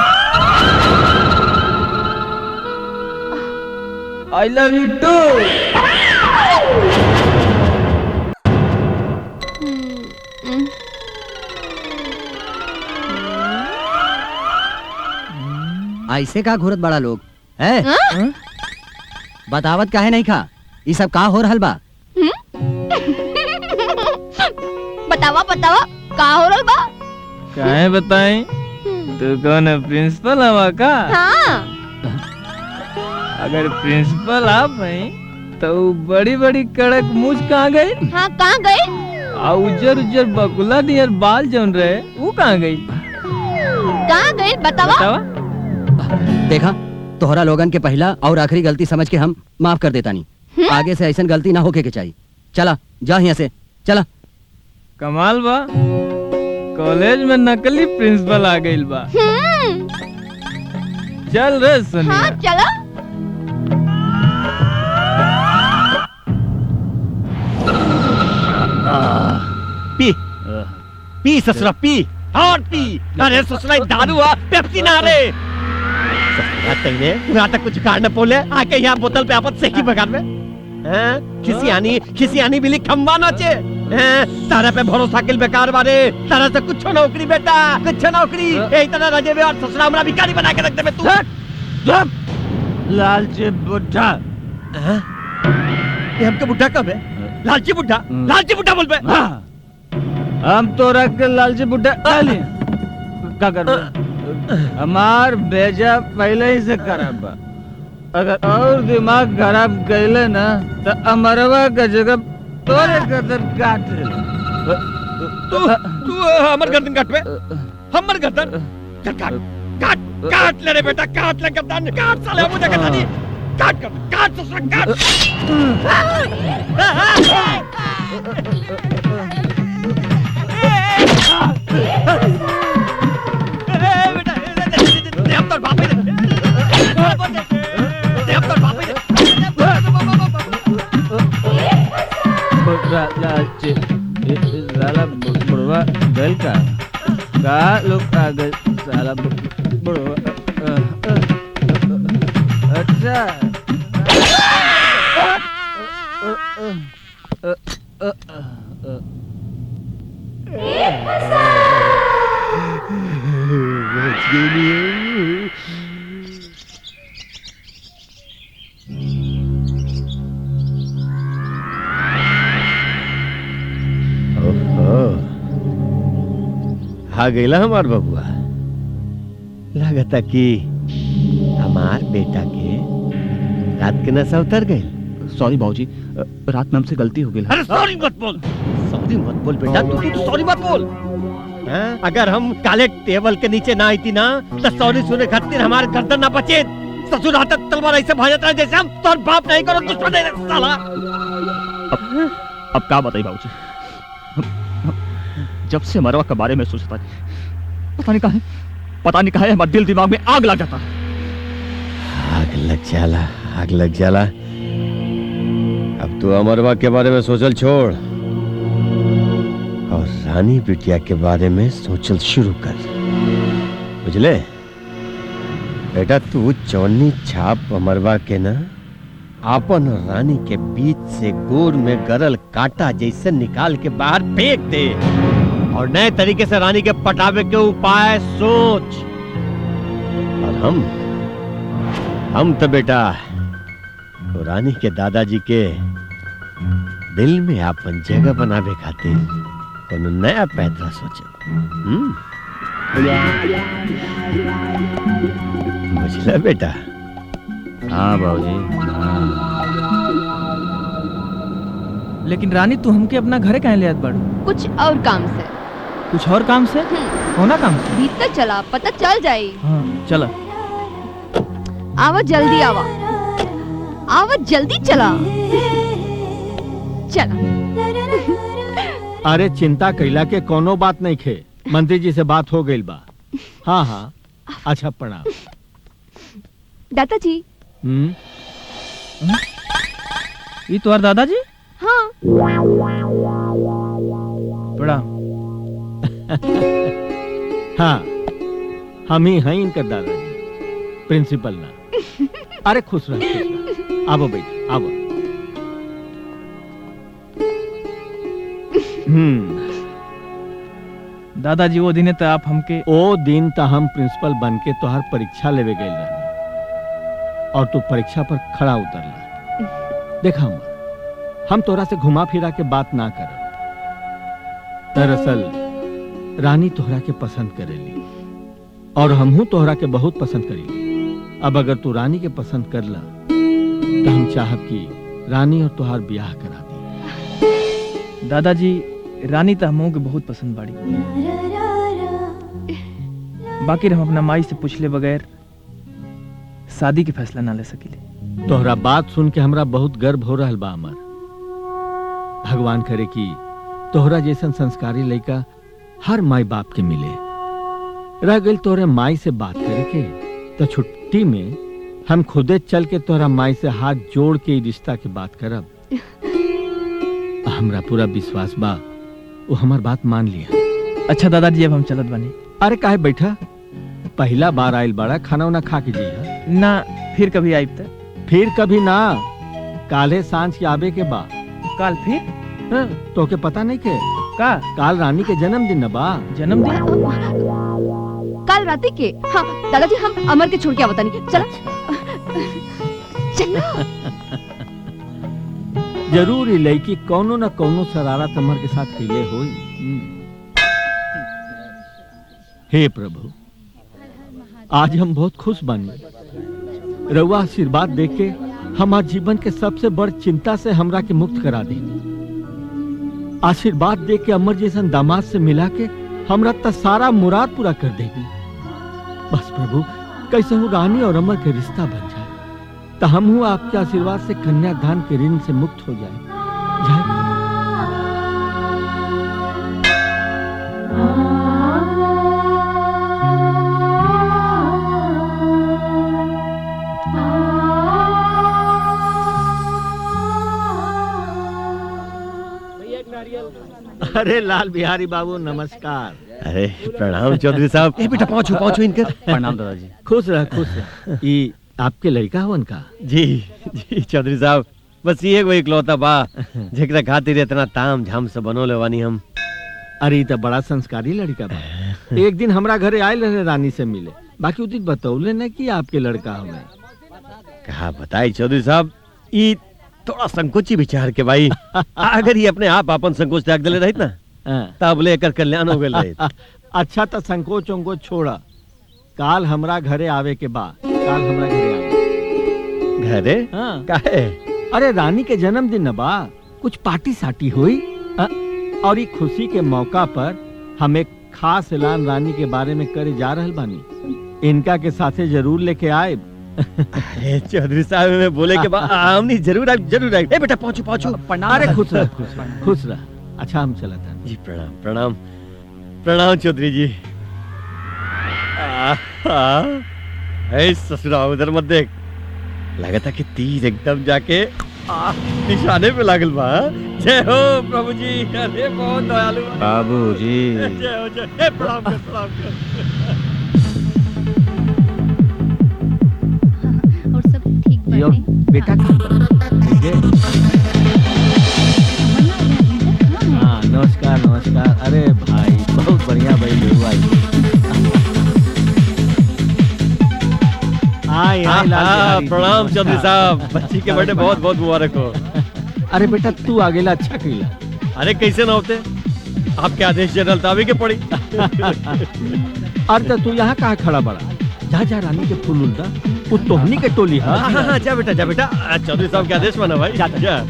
I love you too. ऐसे का घूरत बड़ा लोग है? हाँ? बतावत काहे नहीं खा? ये सब का हो रहल बा? बतावा बतावा का हो रहा बा? काहे बताएं? तू कौन है, प्रिंसिपल हवा का? हाँ। अगर प्रिंसिपल आप हैं तो बड़ी बड़ी कड़क मूछ कहाँ गई? हाँ कहाँ गए? आ उजर उजर बकुला नियर बाल जौन रहे वो कहाँ गई? कहाँ गए बतावा? बतावा? देखा, तोहरा लोगन के पहला और आखिरी गलती समझ के हम माफ कर देता नहीं। आगे से ऐसा गलती ना होके के चाहिए। चला जा यहाँ से, चला। कमाल बा, कॉलेज में नकली प्रिंसिपल आ गई बा। चल रे सोनिया। हाँ चला। पी पी ससुरा पी और पी। अरे ससुरा दारू आ पेप्सी ना रे। ससुरा तेरे यहाँ तक कुछ कारण बोले आके यहाँ बोतल पे आपत से की बगान में खिसियानी बिली खम्बा नाचे। तारा पे भरोसा किल बेकार बारे। तारा से कुछ नौकरी बेटा, कुछ नौकरी। यही तरह रजे में और ससुरा हमरा भिखारी बना के रख दे तू। लालची बुढ़ा। ये हमके बुढ़ा कब है? लालची बुढ़ा बोल पे। हम तो रख के लालची बुड्ढा डाली का कर हमार भेजा पहले ही से खराब बा। अगर और दिमाग खराब कैले ना तो अमरवा का जगह तोरे गर्दन काट ले। तू हमर गर्दन काट बे, हमर गर्दन चल काट काट काट ले रे बेटा, काट ले गर्दन, काट साले मुझे गर्दन काट कर काट ससुरा काट। बेटा दे हम तो बाप ही दे हम तो बाप ही दे। लालची साला बुढ़वा गल का लोग आ गए साला बुढ़वा। अच्छा आ गईला हमार बबुआ। लागता कि हमार बेटा के रात के नशा उतर गई। सॉरी बाबूजी, रात में हमसे गलती हो गई। अरे सॉरी मत बोल, सॉरी मत बोल बेटा, तू सॉरी मत बोल। अगर हम काले टेबल के नीचे ना आई ना तो सॉरी सुने खातिर हमारे गर्दन ना बचे। ससुर हाथ तलवार ऐसे भाजता है जैसे हम तोर बाप नहीं करो दुश्मन है साला। अब क्या बताइए बाबूजी, जब से मरवा के बारे में सोचता पता नहीं कहा है हमारे दिल दिमाग में आग लग जाता। आग लग जाला, आग लग जाला। अब तू अमरवा के बारे में सोचल छोड़ और रानी बिटिया के बारे में सोचल शुरू कर, बुझले बेटा। तू चौनी छाप अमरवा के ना आपन और रानी के बीच से गोर में गरल कांटा जैसे निकाल के बाहर फेंक दे और नए तरीके से रानी के पटावे के उपाय सोच। और हम तो बेटा तो रानी के दादाजी के दिल में आपन जगह बनावे खातिर कोनो नया पैतरा सोचे। बुझला बेटा? हाँ बाबूजी। लेकिन रानी तू हमके अपना घरे कहाँ ले आत बाड़ू? कुछ और काम से। कुछ और काम से? होना काम से? भीतर चला, पता चल जाए। हाँ चला। आवा जल्दी आवा, आवा जल्दी चला चला। अरे चिंता कैला के कोनो बात नहीं खे, मंत्री जी से बात हो गई बा। हाँ हाँ अच्छा प्रणाम। दादाजी। ये तुम्हारे दादाजी? हाँ प्रणाम। हाँ हम ही हैं इनका दादाजी, प्रिंसिपल ना। अरे खुश रह, आबो बेटा आबो। दादाजी वो दिन तो आप हमके ओ दिन तो हम प्रिंसिपल बन के तोहर परीक्षा लेवे गए रहनी और तू परीक्षा पर खड़ा उतरला। देखा हम तोरा से घुमा फिरा के बात ना कर। दरअसल रानी तोहरा के पसंद करेली और हमहू तोहरा के बहुत पसंद करेली। अब अगर तू रानी के पसंद करला तो हम चाहब कि रानी और तोहार ब्याह करा दी। दादाजी रानी तो हमों के बहुत पसंद बाड़ी, बाकी हम अपना माई से पूछले बगैर शादी के फैसला ना ले सकीले। तोहरा बात सुन के हमरा बहुत गर्व हो रहा बा अमर। भगवान करे कि तोहरा जैसन संस्कारी लड़का हर माई बाप के मिले। रह गई तोहरे माई से बात करे के तो छुट्टी में हम खुदे चल के तोहरा माई से हाथ जोड़ के रिश्ता की बात करब। हमरा पूरा विश्वास बा वो हमार बात मान लिया। अच्छा दादाजी अब हम चलत बानी। अरे काहे बैठा, पहला बार आइल बड़ा, खाना उना खा के जी। ना फिर कभी आइब त? फिर कभी ना, काले सांझ के आबे के बा। काल फिर? हाँ, तो के पता नहीं के का काल रानी के जन्मदिन बा। जन्मदिन? काल रात के? हाँ दादाजी हम अमर के छोड़ के आवता नहीं। चला चला। जरूर ही लड़की कौनो न कौनो शरारत अमर के साथ कैले होई। हे प्रभु, आज हम बहुत खुश बानी। रउआ आशीर्वाद देके हमार जीवन के सबसे बड़ चिंता से हमरा के मुक्त करा दी। आशीर्वाद दे के अमर जैसन दामाद से मिला के हमरा त सारा मुराद पूरा कर देगी। बस प्रभु, कैसे हूँ रानी और अमर के रिश्ता बन जाए, तो हम हूँ आपके आशीर्वाद से कन्यादान के ऋण से मुक्त हो जाए। जय प्रभु। अरे लाल बिहारी बाबू नमस्कार। अरे प्रणाम चौधरी साहब। ए बेटा पहुंचो पहुंचो इनकर। प्रणाम दादाजी। खुश रह। ये आपके लड़का हो उनका? जी जी चौधरी साहब, बस ये कोई इकलौता बा जेकरा खातिर इतना ताम झाम से बनोले वानी हम। अरे तो बड़ा संस्कारी लड़का बा। एक दिन हमरा घरे आयल रहे रानी से मिले, बाकी उदित बतौले न कि आपके लड़का हमें। कहा बताई चौधरी साहब, ई थोड़ा संकोची विचार के भाई। अगर ये अपने आप अपन संकोच त्याग दिले रहित ना, तब ले कर कल्याण हो गए रहित। अच्छा तो संकोच उनको छोड़ा, काल हमरा घरे आवे के बा। काल हमरा घरे आवे। घरे? हाँ। काहे? अरे रानी के जन्मदिन न बा, कुछ पार्टी साटी हुई। और ये खुशी के मौका पर हम एक खास ऐलान रानी के बारे में करे जा रहल बानी। इनका के साथे जरूर लेके आए। अरे चौधरी साहब, में बोले के बाद हमनी जरूर आए, जरूर आए। ए बेटा पहुंचो पहुंचो। अरे खुश रह, खुश रह। अच्छा हम चलत हन। जी प्रणाम प्रणाम प्रणाम चौधरी जी। ऐ ससुरा उधर मत देख, लगता कि तीर एकदम जाके निशाने पे लागल बा। जय हो प्रभु जी। अरे बहुत दयालु बाबू जी। जय हो जय। प्रणाम कर प्रणाम कर। और सब ठीक जियो, बाटे? बेटा हाँ। हाँ नमस्कार नमस्कार। अरे भाई बहुत बढ़िया भाई हुआ। प्रणाम चौधरी साहब, बच्ची के बर्थडे बहुत बहुत मुबारक हो। अरे बेटा तू आगेला अच्छा कइला। अरे कैसे ना होते, आपके आदेश जनरल ताबे के पड़ी। अरे तो तू यहाँ कहाँ खड़ा बड़ा? जा जा रानी के फूल उल्टा, वो तोहनी के टोली। हाँ हाँ हाँ जा बेटा जा बेटा। चौधरी साहब के आदेश माना भाई। जा।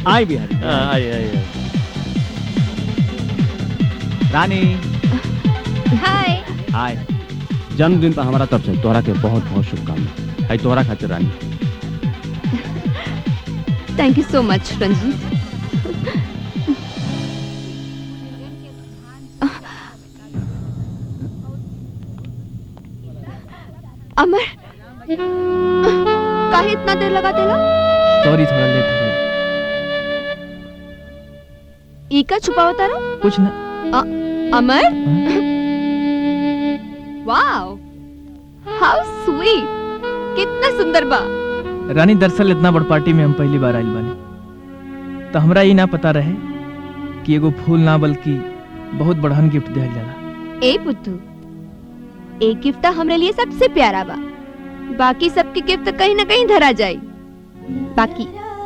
आए बिहारी। हाँ आइए। रानी हाय। हाय। जन्मदिन पर हमारा तरफ से तोहरा के बहुत बहुत शुभकामनाएं। है तोहरा खातिर रानी। Thank you so much Ranjit. अमर, काहे इतना देर लगा देला? सॉरी थोड़ा लेट हो गया। ई का छुपावा तारा? कुछ न। अमर, वाओ, हाउ स्वीट, कितना सुंदर बा। रानी दरअसल इतना बड़ पार्टी में हम पहली बार आइल बानी, तो हमरा ये ना पता रहे कि एगो फूल ना बल्कि बहुत बड़हन गिफ्ट दिया जाला। ए पुत्तू, एक गिफ्ट हमरे लिए सबसे प्यारा बा, बाकी सबके गिफ्ट कहीं ना कहीं धरा जाए। बाकी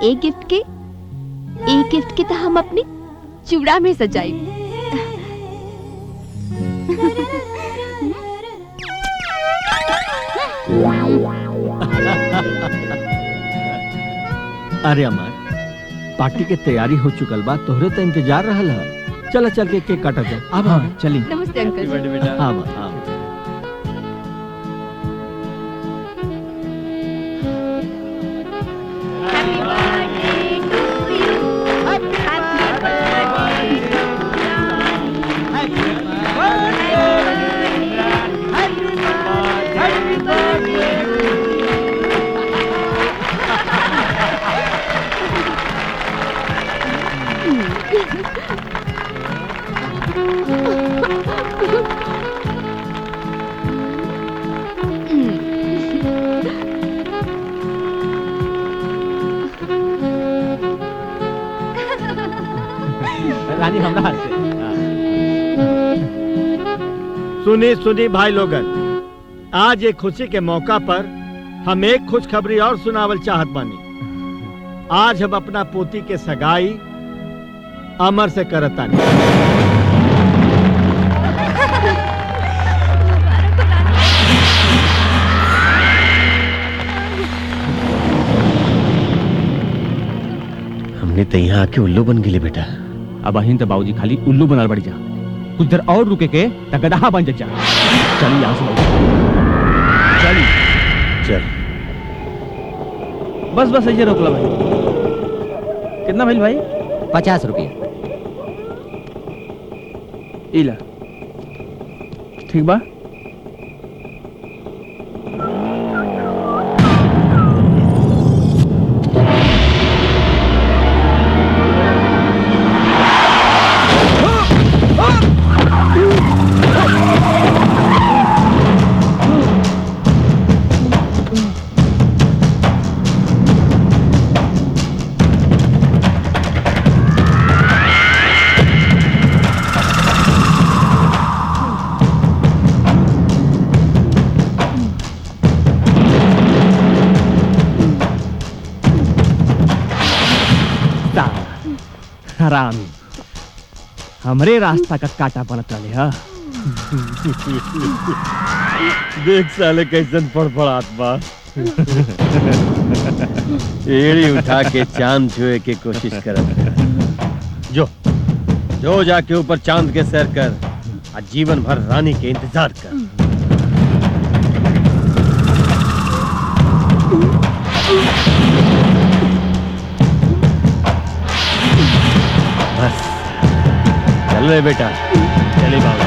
एक गिफ्ट के तो हम अपनी चूड़ा में सजाई। अरे अमर, पार्टी के तैयारी हो चुकल बा, तोहरे तो इंतजार रहल है। चल चल के केक काटा जाए। अब हाँ चली। नमस्ते अंकल। हाँ हाँ। रानी हमरा हाथ से। सुनी सुनी भाई लोगन, आज एक खुशी के मौका पर हम एक खुशखबरी और सुनावल चाहत बानी। आज हम अपना पोती के सगाई अमर से करतानी। हमने तो यहाँ आके उल्लू बन गेली बेटा। अब अहिन तो बाबूजी खाली उल्लू बनल बढ़ी जा, कुछ देर और रुके के त गदहा बन जा। चली यहाँ से बाबूजी, चली। चल बस बस ऐसे रोक ला भाई। कितना भइल भाई? 50 रुपये। इला ठीक बा। हरामी हमरे रास्ता का काटा बनत रहे। हा देख साले कैसन फड़फड़ात बा। एड़ी उठा के चांद छुए के कोशिश करत। जो जो जाके ऊपर चांद के सैर कर, आज जीवन भर रानी के इंतजार कर। बस चल रहे बेटा, चले बाबा।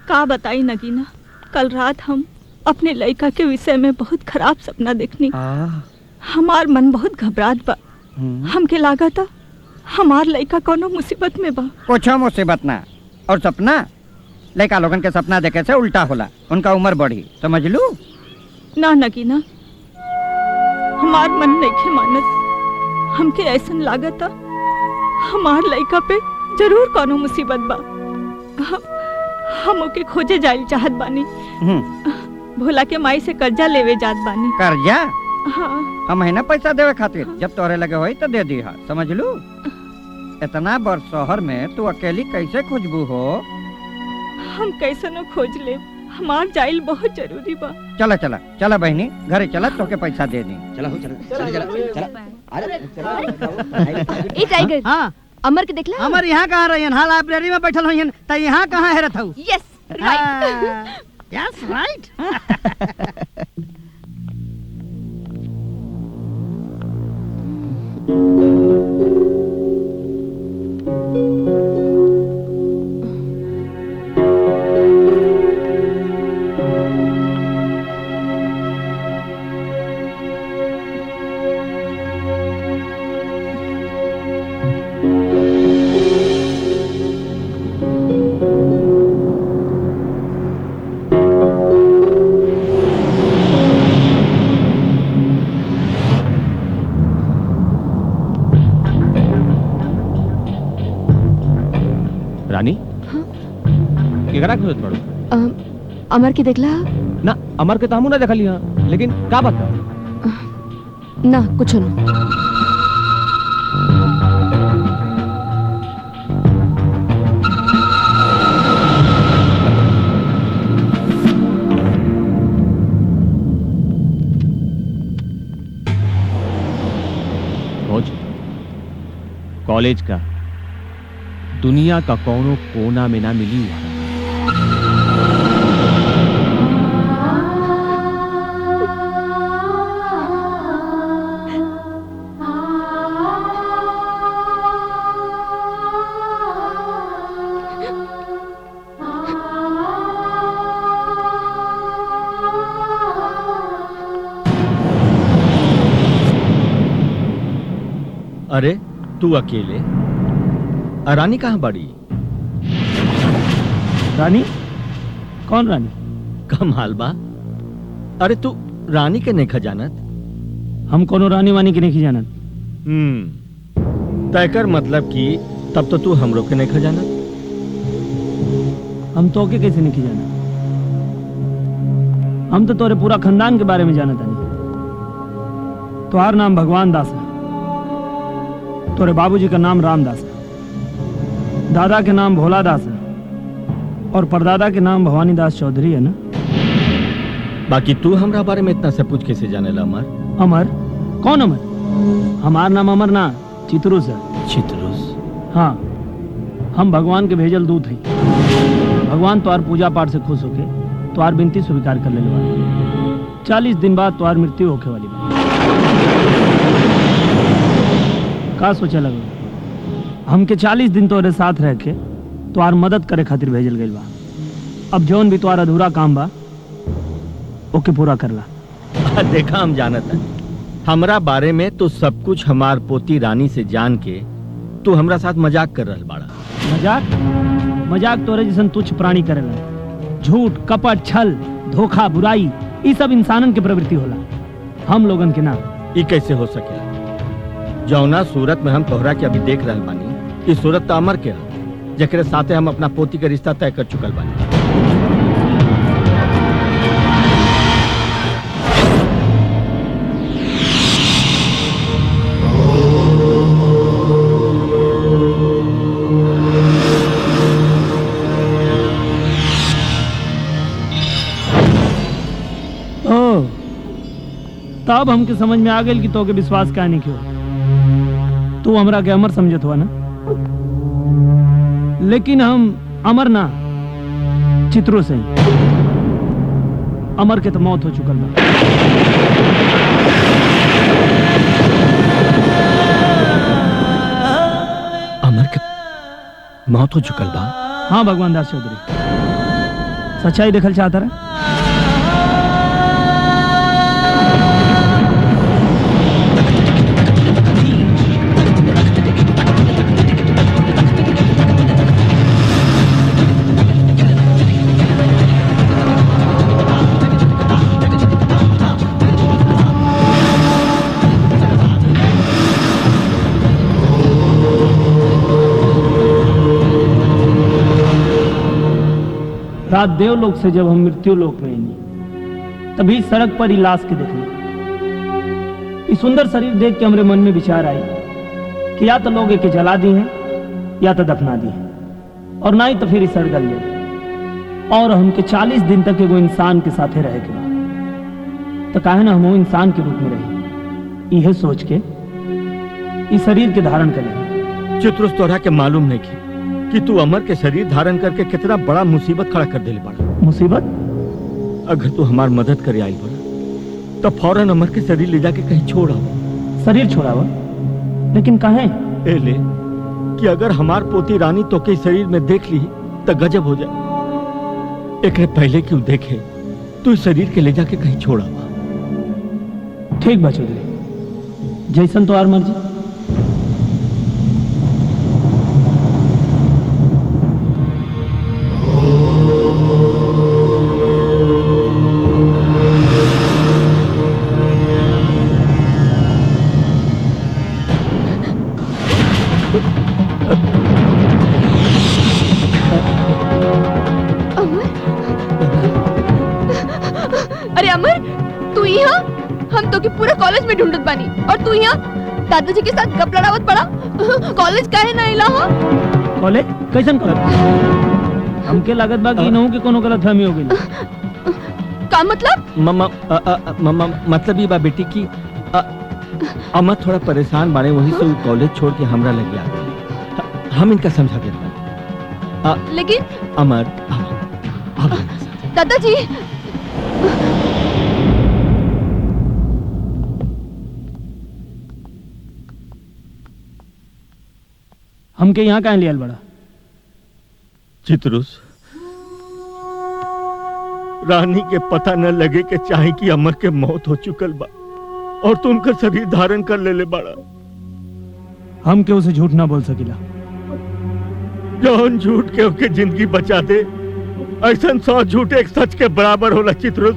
का बताई नगीना, कल रात हम अपने लड़का के विषय में बहुत खराब सपना देखनी। हमार मन बहुत घबरात बा। हमके लागा था हमार लड़का कोनो मुसीबत में बा। कुछ मुसीबत ना, और सपना लड़का लोगन के सपना देखे से उल्टा होला, उनका उम्र बढ़ी, समझ लू। ना नगीना, हमार मन नहीं मानत। हमके ऐसन लागा था हमार लड़का पे जरूर कोनो मुसीबत बा। हम ओके खोजे जाइल चाहत बानी। भोला के माई से कर्जा लेवे जात बानी। कर्जा? हाँ। हम है ना पैसा देवे खातिर, जब तोहरे लगे होई तो दे दी, समझ लू। इतना बड़ शहर में तू अकेली कैसे खोजबू हो? हम कैसे न खोज ले, हमार जाइल बहुत जरूरी बा। चला चला चला बहनी, घरे चला, तोके पैसा दे दी। चला हो, चला चला चला। ए टाइगर, हाँ अमर के देखला? अमर यहाँ कहाँ रहियन? हाँ लाइब्रेरी में बैठल होइयन, त यहाँ कहाँ हेरत हऊ? Yes right. Yes right. रानी केकरा के खोजत बाड़ू? अमर के देखला? ना, अमर के तो हमू ना देखली हां, लेकिन का बात बा? ना कुछ ना। खोज कॉलेज का, दुनिया का कौनो कोना में ना मिली हुआ। अरे तू अकेले? रानी कहाँ बड़ी? रानी? कौन रानी? कमाल बा। अरे तू रानी के नहीं खजानत? हम कोनो रानी वानी के नहीं जानत। तय कर मतलब कि तब तो तू हमरो के नहीं खजानत। हम तो के कैसे नहीं जानत? हम तो तोरे पूरा खानदान के बारे में जानत हनी। तुम्हार नाम भगवान दास है, तोरे बाबूजी का नाम रामदास है, दादा के नाम भोला दास है और परदादा के नाम भवानी दास चौधरी है ना। बाकी तू हमरा बारे में इतना सब कुछ कैसे जानेला अमर? अमर? कौन अमर? हमार नाम अमर ना, चित्रुस है। चित्रुस? हाँ, हम भगवान के भेजल दूत हैं। भगवान तुम्हार पूजा पाठ से खुश होके तुम्हार विनती स्वीकार कर लेने वाले। 40 दिन बाद तुम्हार मृत्यु होके वाली बा। का सोचे लगे? हमके 40 दिन तोरे साथ रह के तुम्हार मदद करे खातिर भेजल गइल बा। अब जौन भी तुम्हारा अधूरा काम बा ओके पूरा करला। देखा हम जानत है हमरा बारे में तो सब कुछ हमार पोती रानी से जान के तू हमरा साथ मजाक कर रहल बाड़ा। मजाक? मजाक तोरे जैसन तुच्छ प्राणी करेला। झूठ, कपट, छल, धोखा, बुराई ये सब इंसानन के प्रवृत्ति होला, हम लोगन के ना। ये कैसे हो सकेला? जौना सूरत में हम तोहरा के अभी देख रहल बानी, इस सूरत तो अमर के है, जेकरे साथे हम अपना पोती के रिश्ता तय कर चुकल बानी। तब हमके समझ में आ गई कि तोके विश्वास का नहीं क्यों। तू हमरा के अमर समझत हुआ ना, लेकिन हम अमर ना, चित्रो से। अमर के तो मौत हो चुकल बा। अमर के मौत हो चुकल बा? हाँ भगवान दास चौधरी, सच्चाई देखल चाहता रहा। रात देवलोक से जब हम मृत्यु लोक में आई, तभी सड़क पर ही लाश के देखने। इस सुंदर शरीर देख के हमारे मन में विचार आई कि या तो लोग एके जला दी हैं या तो दफना दी हैं, और ना ही तो फिर इस सड़ गल जाए। और हमके 40 दिन तक एगो इंसान के साथे रहे के बाद, तो काहे ना हम वो इंसान के रूप में रही। यह सोच के इस शरीर के धारण करें। चित्रुस तोहरा के मालूम नहीं कि तू अमर के शरीर धारण करके कितना बड़ा मुसीबत खड़ा कर देले बड़ा। मुसीबत? अगर तू हमार मदद करे आई बड़ा तो फौरन अमर के शरीर ले जाके कहीं छोड़ आओ। शरीर छोड़ावा? लेकिन काहे? ए ले कि अगर हमार पोती रानी तो के शरीर में देख ली तो गजब हो जाए। एक पहले क्यों देखे तू इस शरीर के ले जाके कहीं छोड़ आओ। ठीक बा चौधरी, जैसन तो आर मर्जी। अरे अमर, तू यहाँ? हम तो के पूरा कॉलेज में ढूंढत बानी और तू यहाँ दादाजी के साथ गप लड़ावत पड़ा। कॉलेज काहे ना इला हो? कॉलेज? कैसन कॉलेज? हमके लागत बा कि इनहू के कोनो गलतफहमी हो गई। का मतलब? मतलब ये बा बेटी की अमर थोड़ा परेशान बाड़े, वही से कॉलेज छोड़ के हमरा लग गया। हम इनका समझा देता। लेकिन अमर दादाजी, हमके यहाँ कहाँ लिया बड़ा? चित्रुस, रानी के पता न लगे के चाहे कि अमर के मौत हो चुकल बा और तू उनका शरीर धारण कर ले बड़ा। हम के उसे झूठ ना बोल सकिला। जौन झूठ के ओके जिंदगी बचा दे ऐसा 100 झूठ एक सच के बराबर होला चित्रुस।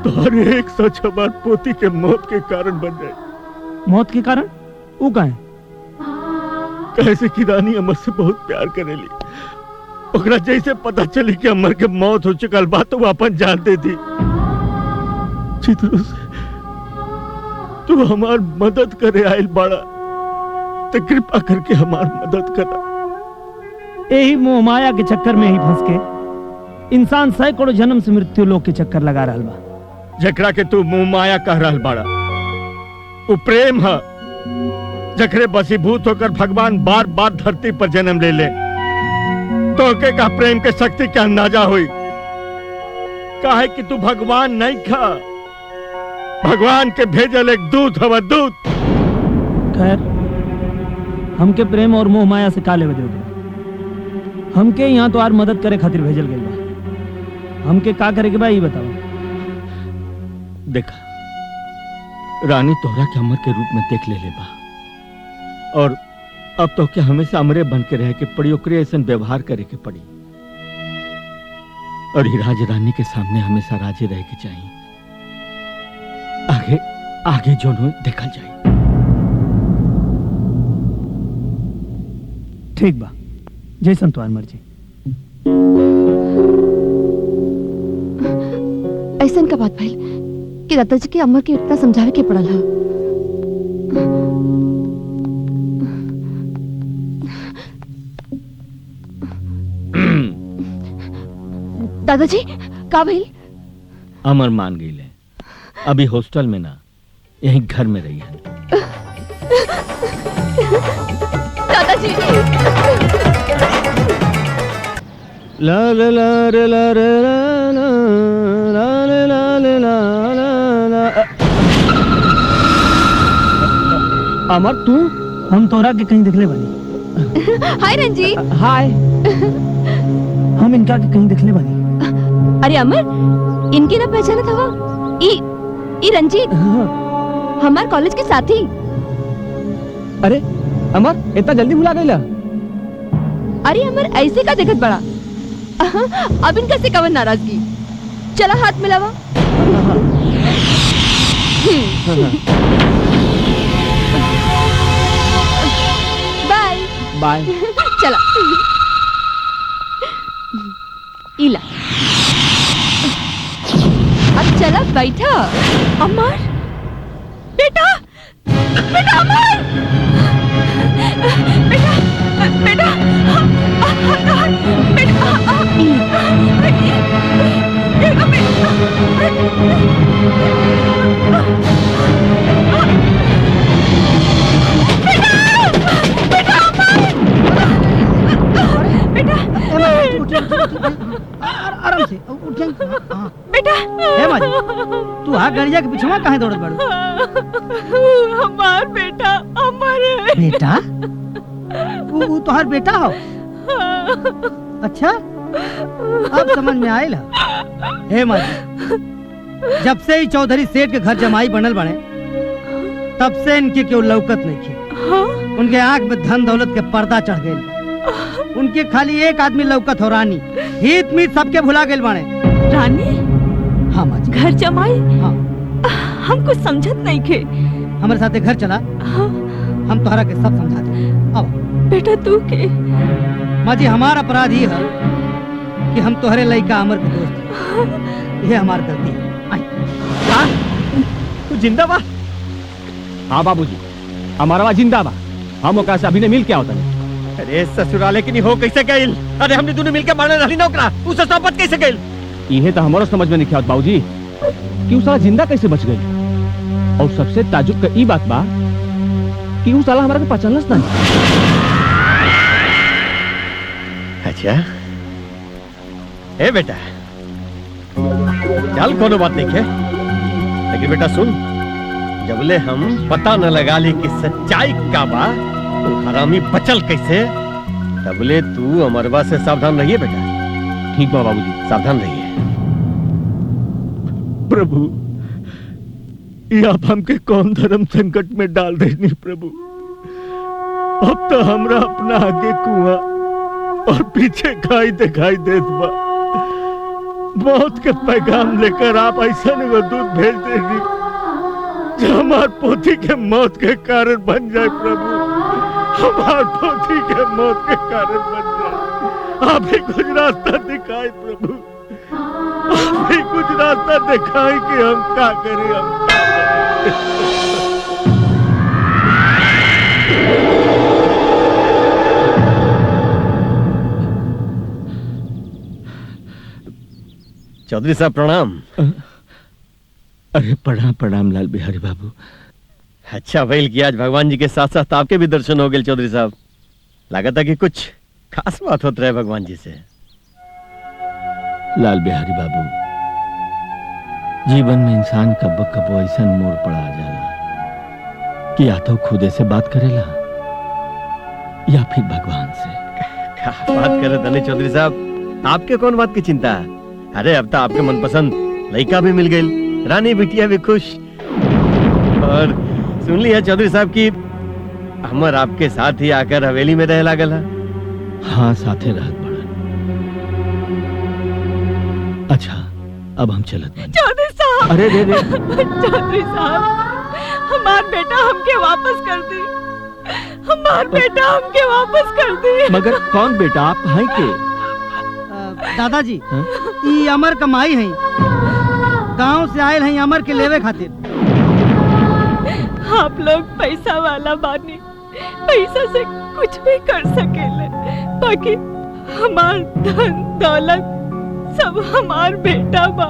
तो एक सच हमार पोती के मौत के कारण बन जाए। मौत के कारण वो का है? कैसे कि रानी अमर से बहुत प्यार करेली। ओकरा जैसे पता चली कि अमर के मौत हो चुकल बा तो वो अपन जान दे दी। चित्रुस तू हमार मदद करे आयल बाड़ा तो कृपा करके हमार मदद करा। यही मोह माया के चक्कर में ही फंस के इंसान सैकड़ों जन्म से मृत्यु लोक के चक्कर लगा रहा बा। जकरा के तू मोह माया कह रहा बाड़ा वो प्रेम है जकरे बसीभूत होकर भगवान बार बार धरती पर जन्म ले ले। तो के का प्रेम के शक्ति का अंदाजा हुई। काहे कि तू भगवान नहीं खा, भगवान के भेजल एक दूत हवा दूत। खैर हमके प्रेम और मोह माया से काले बजे होगे। हमके यहाँ तो आर मदद करे खातिर भेजल गइल बा। हमके का करे के बा ये बताओ। देखा रानी तोहरा के अमर के रूप में देख ले बा और अब तो क्या हमेशा अमरे बन के रहे के पड़ी, ओकरे ऐसा व्यवहार करे के पड़ी। और ही राज रानी के सामने हमेशा राजे रहे के चाहिए। आगे आगे जो हो देखल जाए। ठीक बा, जैसन तुम्हारी मर्जी। ऐसा का बात भइल कि दादाजी के अमर के इतना समझावे के पड़ल है। दादाजी का भइल? अमर मान गई ले। अभी हॉस्टल में ना यहीं घर में रही है। दादाजी ला ला ला ला ला ला ला ला ला ला। अमर तू? हम तोरा के कहीं दिखले बनी। हाय रंजीत। हाय। हम इनका के कहीं दिखले बनी। अरे अमर इनके ना पहचाना था वो ई रंजीत हमार कॉलेज के साथी। अरे अमर इतना जल्दी भुला गईला? अरे अमर ऐसे का देखत बड़ा। अब इनका से कवन नाराजगी। चला हाथ मिलावा। Bye bye. चला इला अब चला बैठा। अमर बेटा बेटा अमर बेटा बेटा आराम से उठ बेटा हे माजी तू आ गड़िया के पीछे काहे दौड़त बाड़ू? हमार बेटा अमर है। बेटा तू तोहार बेटा हो? अच्छा अब समझ में आयल है। हे माजी जब से ही चौधरी सेठ के घर जमाई बनल बने तब से इनके क्यों लौकत नहीं की। उनके आंख में धन दौलत के पर्दा चढ़ गए। उनके खाली एक आदमी लौकत हो रानी। हित मीत सबके भुला गए बाणे। रानी? हाँ माजी। घर जमाई? हाँ। हम कुछ समझत नहीं थे। हमारे साथे घर चला। हाँ। हम तोहरा के सब समझा दे। अब बेटा तू के? माजी हमारा अपराध ही है कि हम तोहरे लड़का अमर के दोस्त। ये हमारी गलती है। तू जिंदा बा? हाँ बाबूजी हमारा जिंदा बा। हम ओकरा से अभी ने मिल के आवत है। अरे ससुराले की नहीं हो कैसे गइल? अरे हमने दोनों मिलकर मारने रही ना ओकरा। उसे साबत कैसे गइल? इहे तो हमारो समझ में नहीं आवत बाबूजी कि उ साला जिंदा कैसे बच गई। और सबसे ताजुब का ई बात बा कि उ साला हमारा के पहचानलस ना। अच्छा ए बेटा चल कोनो बात नहीं है, लेकिन बेटा सुन जबले हम पता न लगा ली कि सच्चाई का बा तो हरामी बचल कैसे, तबले तू अमरवा से सावधान रहिए बेटा। ठीक बा बाबूजी सावधान रहिए। प्रभु ये आप हमके कौन धर्म संकट में डाल देनी प्रभु। अब तो हमरा अपना आगे कुआं और पीछे खाई दिखाई देत बा। मौत के पैगाम लेकर आप ऐसा एगो दूध भेज देनी जो हमार पोती के मौत के कारण बन जाए प्रभु, हमार पोती के मौत के कारण बन जाए। आप ही कुछ रास्ता दिखाई प्रभु, आप ही कुछ रास्ता दिखाई कि हम क्या करें, हम क्या करें। चौधरी साहब प्रणाम। अरे प्रणाम प्रणाम लाल बिहारी बाबू। अच्छा भइल कि आज भगवान जी के साथ साथ आपके भी दर्शन हो गए चौधरी साहब। लगा था कि कुछ खास बात होत रहे भगवान जी से। लाल बिहारी बाबू, जीवन में इंसान कब कब ऐसा मोड़ पड़ा जाला कि या तो खुदे से बात करेला या फिर भगवान से। क्या बात करे धनी चौधरी साहब, आपके कौन बात की चिंता है? अरे अब तो आपके मनपसंद लड़का भी मिल गई, रानी बिटिया भी खुश। और सुन लिया चौधरी साहब की हमर आपके साथ ही आकर हवेली में रह लागल है। हाँ साथे रहत बड़ा। अच्छा अब हम चलत बानी। चौधरी साहब, अरे रे रे चौधरी साहब, हमार बेटा हमके वापस कर दी, हमार बेटा हमके वापस कर दी। मगर कौन बेटा आप हैं के? दादाजी हाँ? ई अमर कमाई है, गांव से आयल हैं अमर के लेवे खातिर। आप लोग पैसा वाला बानी, पैसा से कुछ भी कर सकेले, बाकी हमार धन दौलत सब हमार बेटा बा।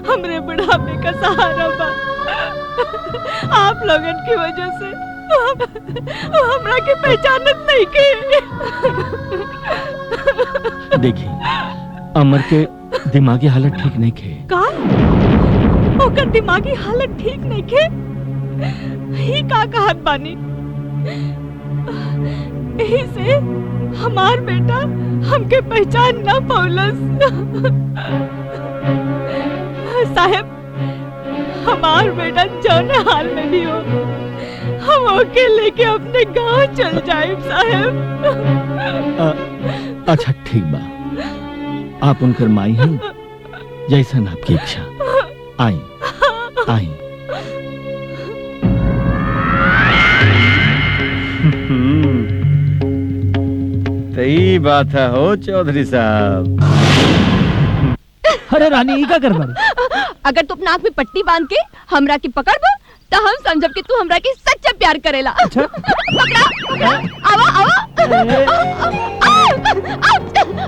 हमरे बुढ़ापे का सहारा बा। आप लोगन की वजह से वो हमरा के पहचानत नहीं के। देखिए अमर के दिमागी हालत ठीक नहीं के। का? ओकर दिमागी हालत ठीक नहीं के? ही का कहत बानी? यही से हमार बेटा हमके पहचान ना पौलस। साहब, हमार बेटा जौन हाल में भी हो, हम ओके लेके अपने गांव चल जाए साहब। अच्छा ठीक बा, आप उनकर माई हैं, जैसन आपकी इच्छा। आई आई। सही बात है हो चौधरी साहब। अरे रानी ई का कर बारे? अगर तू अपना आँख में पट्टी बांध के हमरा की पकड़ बा तो हम समझब कि तू हमरा की सच्चा प्यार करेला। अच्छा? पकड़ा, पकड़ा, आवा, आवा,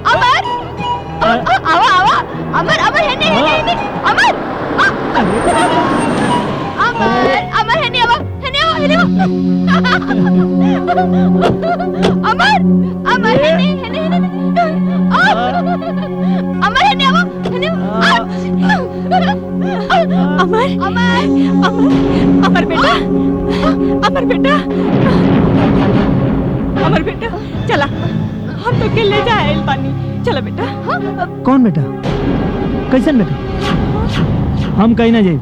अमर, आवा, आवा, अमर, अमर है नहीं, है नहीं, अमर, अमर, अमर है नहीं, आवा, है नहीं, आवा, है नहीं, अमर, अमर है नहीं, है नहीं, है नहीं, अमर है नहीं, आवा, है नहीं, अमर, अमर, अमर, अमर बेटा, अमर बेटा, अमर बेटा, चला, हम तो के ले जाए पानी, चला बेटा। कौन बेटा? कैसन बेटा? हम कहीं ना जाए,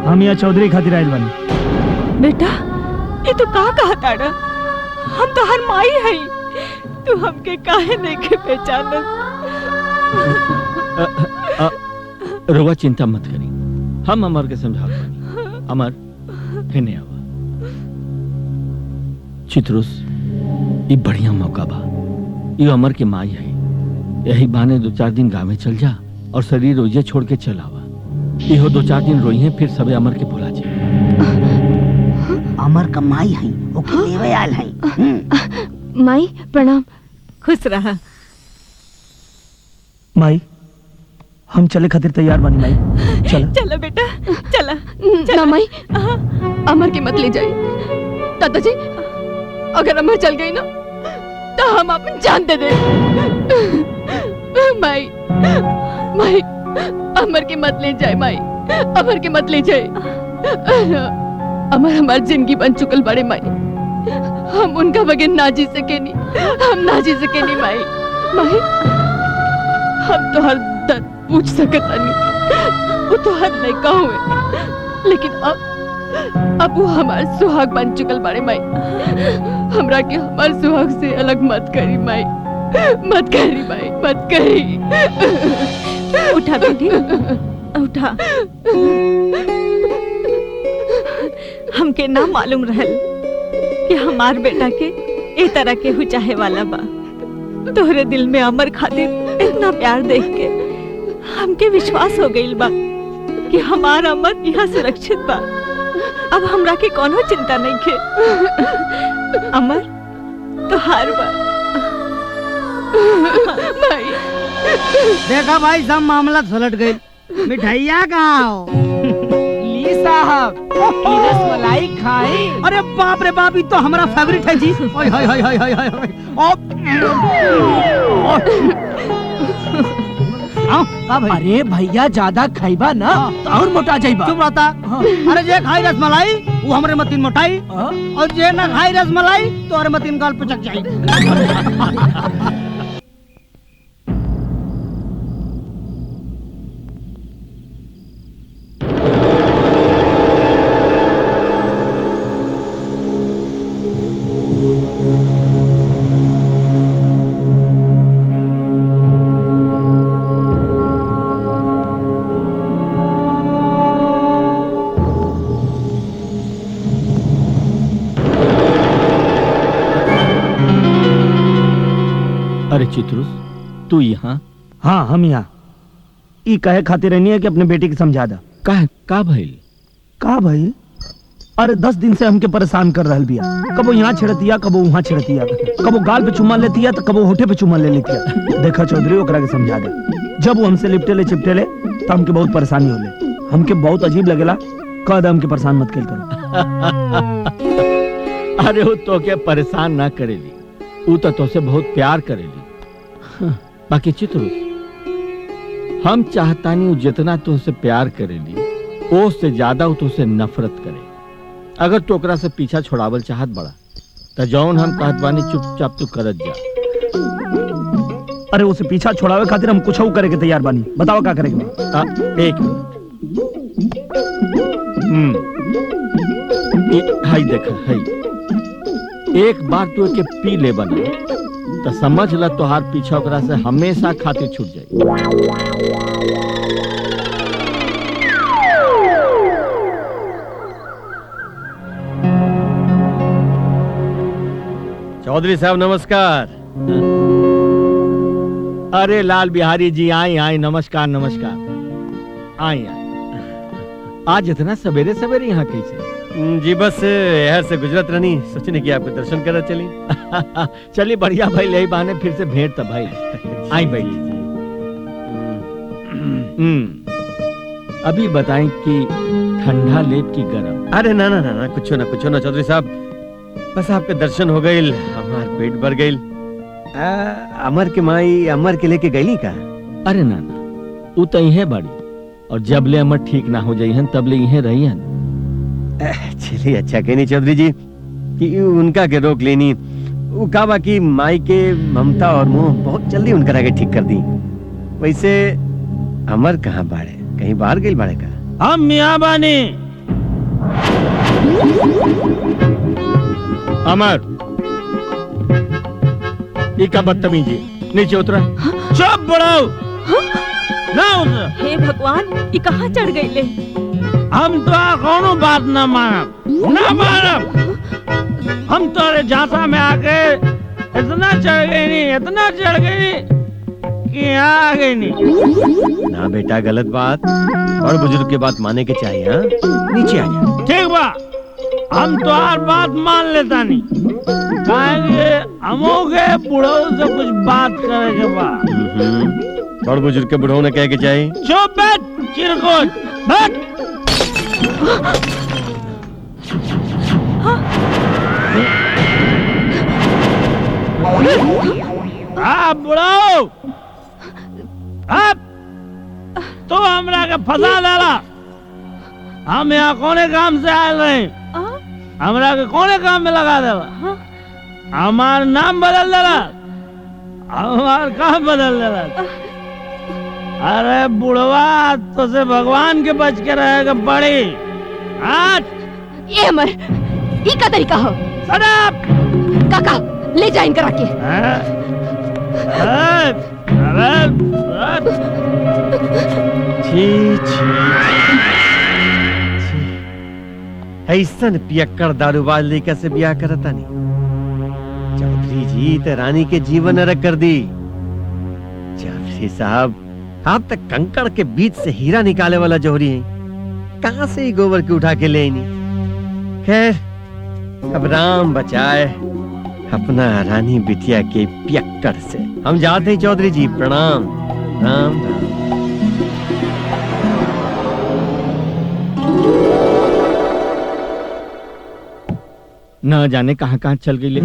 हम यहाँ चौधरी खातिर आयल बानी। बेटा, ये तो का कहा ताड़ा? हम तो हर माई है, तू हमके काहे नहीं के पहचानत? रोवा चिंता मत करी, हम अमर के समझा पानी। अमर हेने आवा। चित्रुस, ये बढ़िया मौका बा, ये अमर के माई है। यही बहाने 2-4 दिन गाँव में चल जा और शरीर रोजे छोड़ के चल आवा। इहो 2-4 दिन रोई है, फिर सबे अमर के भुला जाए। अमर कमाई है, ओके लेवे आयल है। माई प्रणाम। खुश रहा। माई, हम चले खातिर तैयार बानी माई। चला चला बेटा, चला, ना माई, अमर के मत ले जाए। दादाजी, अगर अमर चल गई ना तो हम अपन जान दे दे। माई, माई, अमर के मत ले जाए माई, अमर के मत ले जाए। अमर हमारी जिंदगी बन चुकल बड़े माई, हम उनका बगैर ना जी सके नहीं, हम ना जी सके नहीं माई। माई, हम तो हर दर्द पूछ सकता नहीं, वो तो हर लड़का हुए, लेकिन अब अब वो हमार सुहाग बन चुकल बारे माई। हमरा के हमार सुहाग से अलग मत करी माई, मत करी माई, मत करी। उठा बेटी, उठा। हमके ना मालूम रहल कि हमार बेटा के ए तरह के हु चाहे वाला बा। तोहरे दिल में अमर खातिर इतना प्यार देख के हमके विश्वास हो गइल बा कि हमार अमर यहाँ सुरक्षित बा। अब हमरा के कोनो चिंता नहीं के। अमर तो हार बा। भाई देखा भाई, सब मामला सुलट गई। मिठाइया कहाँ हो? ली साहब, की रसमलाई खाई। अरे बाप रे बाप, ये तो हमारा फेवरेट है जी। ओए हाय हाय हाय हाय हाय। अरे भैया ज्यादा खाइबा ना तो और मोटा जाइबा। चुप रहता। अरे जे खाई रसमलाई वो हमरे मतीन मोटाई, और जे ना खाई रसमलाई तो हमारे मतीन गाल पुचक जाई। अरे चित्रुस, तू यहाँ? हाँ, हम यहाँ ई कहे खातिर रहनी है कि अपने बेटी के समझा दा। का भइल? का भाई? अरे 10 दिन से हमके परेशान कर रहल बिया। कबो यहाँ छिड़तिया, कबो वहाँ छिड़तिया, कबो गाल पे चुम्मा लेतिया तो कबो होठे पे चुम्मा ले लेतिया। देखा चौधरी, ओकरा के समझा दे। जब वो हमसे लिपटेले चिपटेले तो हमके बहुत परेशानी होले। हमके बहुत अजीब लगेला। कह दे हमके परेशान मत कल करो। अरे वो तो के परेशान ना करेली, वो तो तुझसे बहुत प्यार करेली। बाकी चित्रुस, हम चाहतानी वो जितना तुझसे प्यार करेली वो से ज्यादा वो तुझसे नफरत करे। अगर तू ओकरा से पीछा छोड़ावल चाहत बड़ा तो जौन हम कहत बानी चुपचाप तू करत जा। अरे उसे पीछा छोड़ावे खातिर हम कुछ करे के तैयार बानी। बताओ क्या करेंगे? एक मिनट। हाई देखा, हाई एक बार तू के पी ले बना तो समझ ल तोहार पीछा ओकरा से हमेशा खातिर छूट जाए। चौधरी साहब नमस्कार। अरे लाल बिहारी जी, आई आई, नमस्कार नमस्कार। आई आई। आज इतना सवेरे सवेरे यहाँ कैसे? जी बस शहर से गुजरत रहनी, सोचने की आपको दर्शन करा चली। चलिए बढ़िया भाई, यही बहाने फिर से भेंट था भाई। आई भाई। अभी बताएं कि ठंडा लेप की गरम? अरे ना ना ना ना, कुछ ना चौधरी साहब, बस आपके दर्शन हो गए, हमार पेट भर गई। अमर के माई अमर के लेके गई का? अरे ना ना, वो तो यही बड़ी, और जब ले अमर ठीक ना हो जाइहन तब ले यही रही हन। चलिए अच्छा कहनी चौधरी जी कि उनका के रोक लेनी। वो कहा बाकी माई के ममता और मोह बहुत जल्दी उनका आगे ठीक कर दी। वैसे अमर कहाँ बाड़े? कहीं बाहर गई बाड़े का? हम मियाँ बानी। अमर, ये क्या बदतमीजी, नीचे उतरा। चुप बढ़ाओ। ना उतर। हे भगवान, ये कहाँ चढ़ गई ले? हम तो कोनो बात ना मानब। हम तो झांसा में आके इतना चढ़ गई कि यहाँ आ गई नहीं। ना बेटा, गलत बात, और बुजुर्ग के बात माने के चाहिए। हाँ, नीचे आ जा। ठीक बा, हम तो हर बात मान लेता नहीं। हमोगे बुढ़ो से कुछ बात करे के बा। और बुजुर्ग के बुढ़ो ने कह के चाहिए। चुप बैठ चिरकुट, बैठ। बुढ़ो, तो हमरा के फंसा डाला। हम यहाँ कोने काम से आए रहे, हमरा के कोने काम में लगा देला। हमार नाम बदल देला, हमार काम बदल देला। अरे बुढ़वा, तो से भगवान के बच के रहेगा बड़ी। आज ये अमर ई का तरीका हो। काका ले जा इनकर आके। छी छी ऐसन पियक्कड़ दारूबाज लड़का से ब्याह करता नहीं। चौधरी जी तो रानी के जीवन नरक कर दी। चौधरी साहब आप तक कंकड़ के बीच से हीरा निकाले वाला जौहरी हैं। कहां से ही गोबर की उठा के ले नहीं। खैर अब राम बचाए अपना रानी बिटिया के पियक्कड़ से। हम जाते हैं चौधरी जी, प्रणाम। राम राम। न जाने कहां कहां चल गई ले।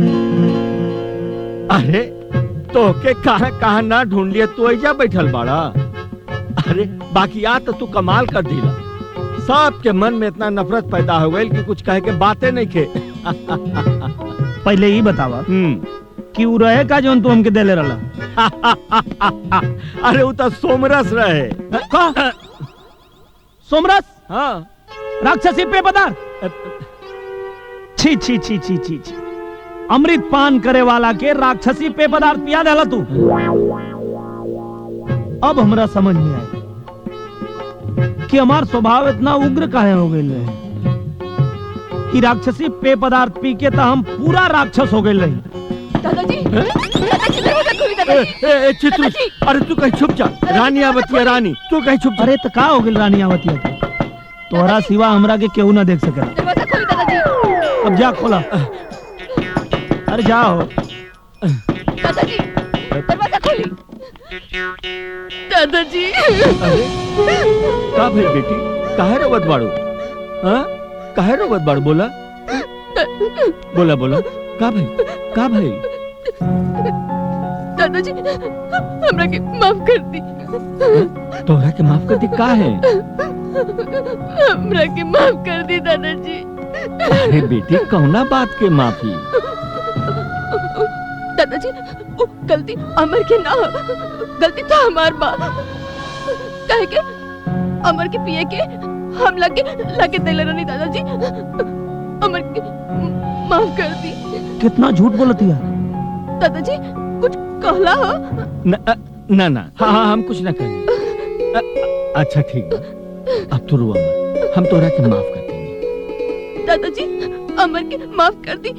अरे तो के कहां कहां ना ढूंढ लिया, तू ऐजा बैठल बाड़ा। अरे बाकी आ तो तू कमाल कर दिला। सबके मन में इतना नफरत पैदा हो गई कि कुछ कहे के बातें नहीं खे। पहले ही बतावा कि उ रहे का जोन तू हमके देले रहला। अरे वो तो सोमरस रहे। का सोमरस? हाँ राक्षसी पे पदार्थ। छी छी छी छी छी छी, अमृत पान करे वाला के राक्षसी पे पदार्थ पिया देला तू। अब हमरा समझ में आया कि हमार स्वभाव इतना उग्र काहे हो गए रहे कि राक्षसी पे पदार्थ पी के तो हम पूरा राक्षस हो गए रहे। दादाजी चित्रु, अरे तू कहीं छुप जा। रानी आवतिया, रानी तू कहीं छुप जा। अरे तो का हो गई रानी आवतिया के? तोहरा सिवा हमरा के केहू ना देख सके। दरवाजा खोली दादाजी। अब जा खोला। अरे जाओ दादाजी, दरवाजा खोली। दादाजी का भाई बेटी, काहे रोवत बाड़ू? हाँ काहे रोवत बाड़ू? बोला बोला बोला, का भाई का भाई? दादाजी हमरा के माफ कर दी। तोहरा के माफ कर दी? का है? हमरा के माफ कर दी दादाजी। अरे बेटी कौना बात के माफी? दादाजी वो गलती अमर के ना, गलती तो हमार बा। कहे के अमर के पिए के हम लगे दिले रहनी। दादाजी अमर के माफ कर दी। कितना झूठ बोलती है दादाजी, कुछ कहला हो? ना ना, हाँ हाँ हम कुछ ना करेंगे। अच्छा ठीक है, अब तो रो अमर, हम तोहरा के माफ कर देंगे। दादाजी अमर के माफ कर दी।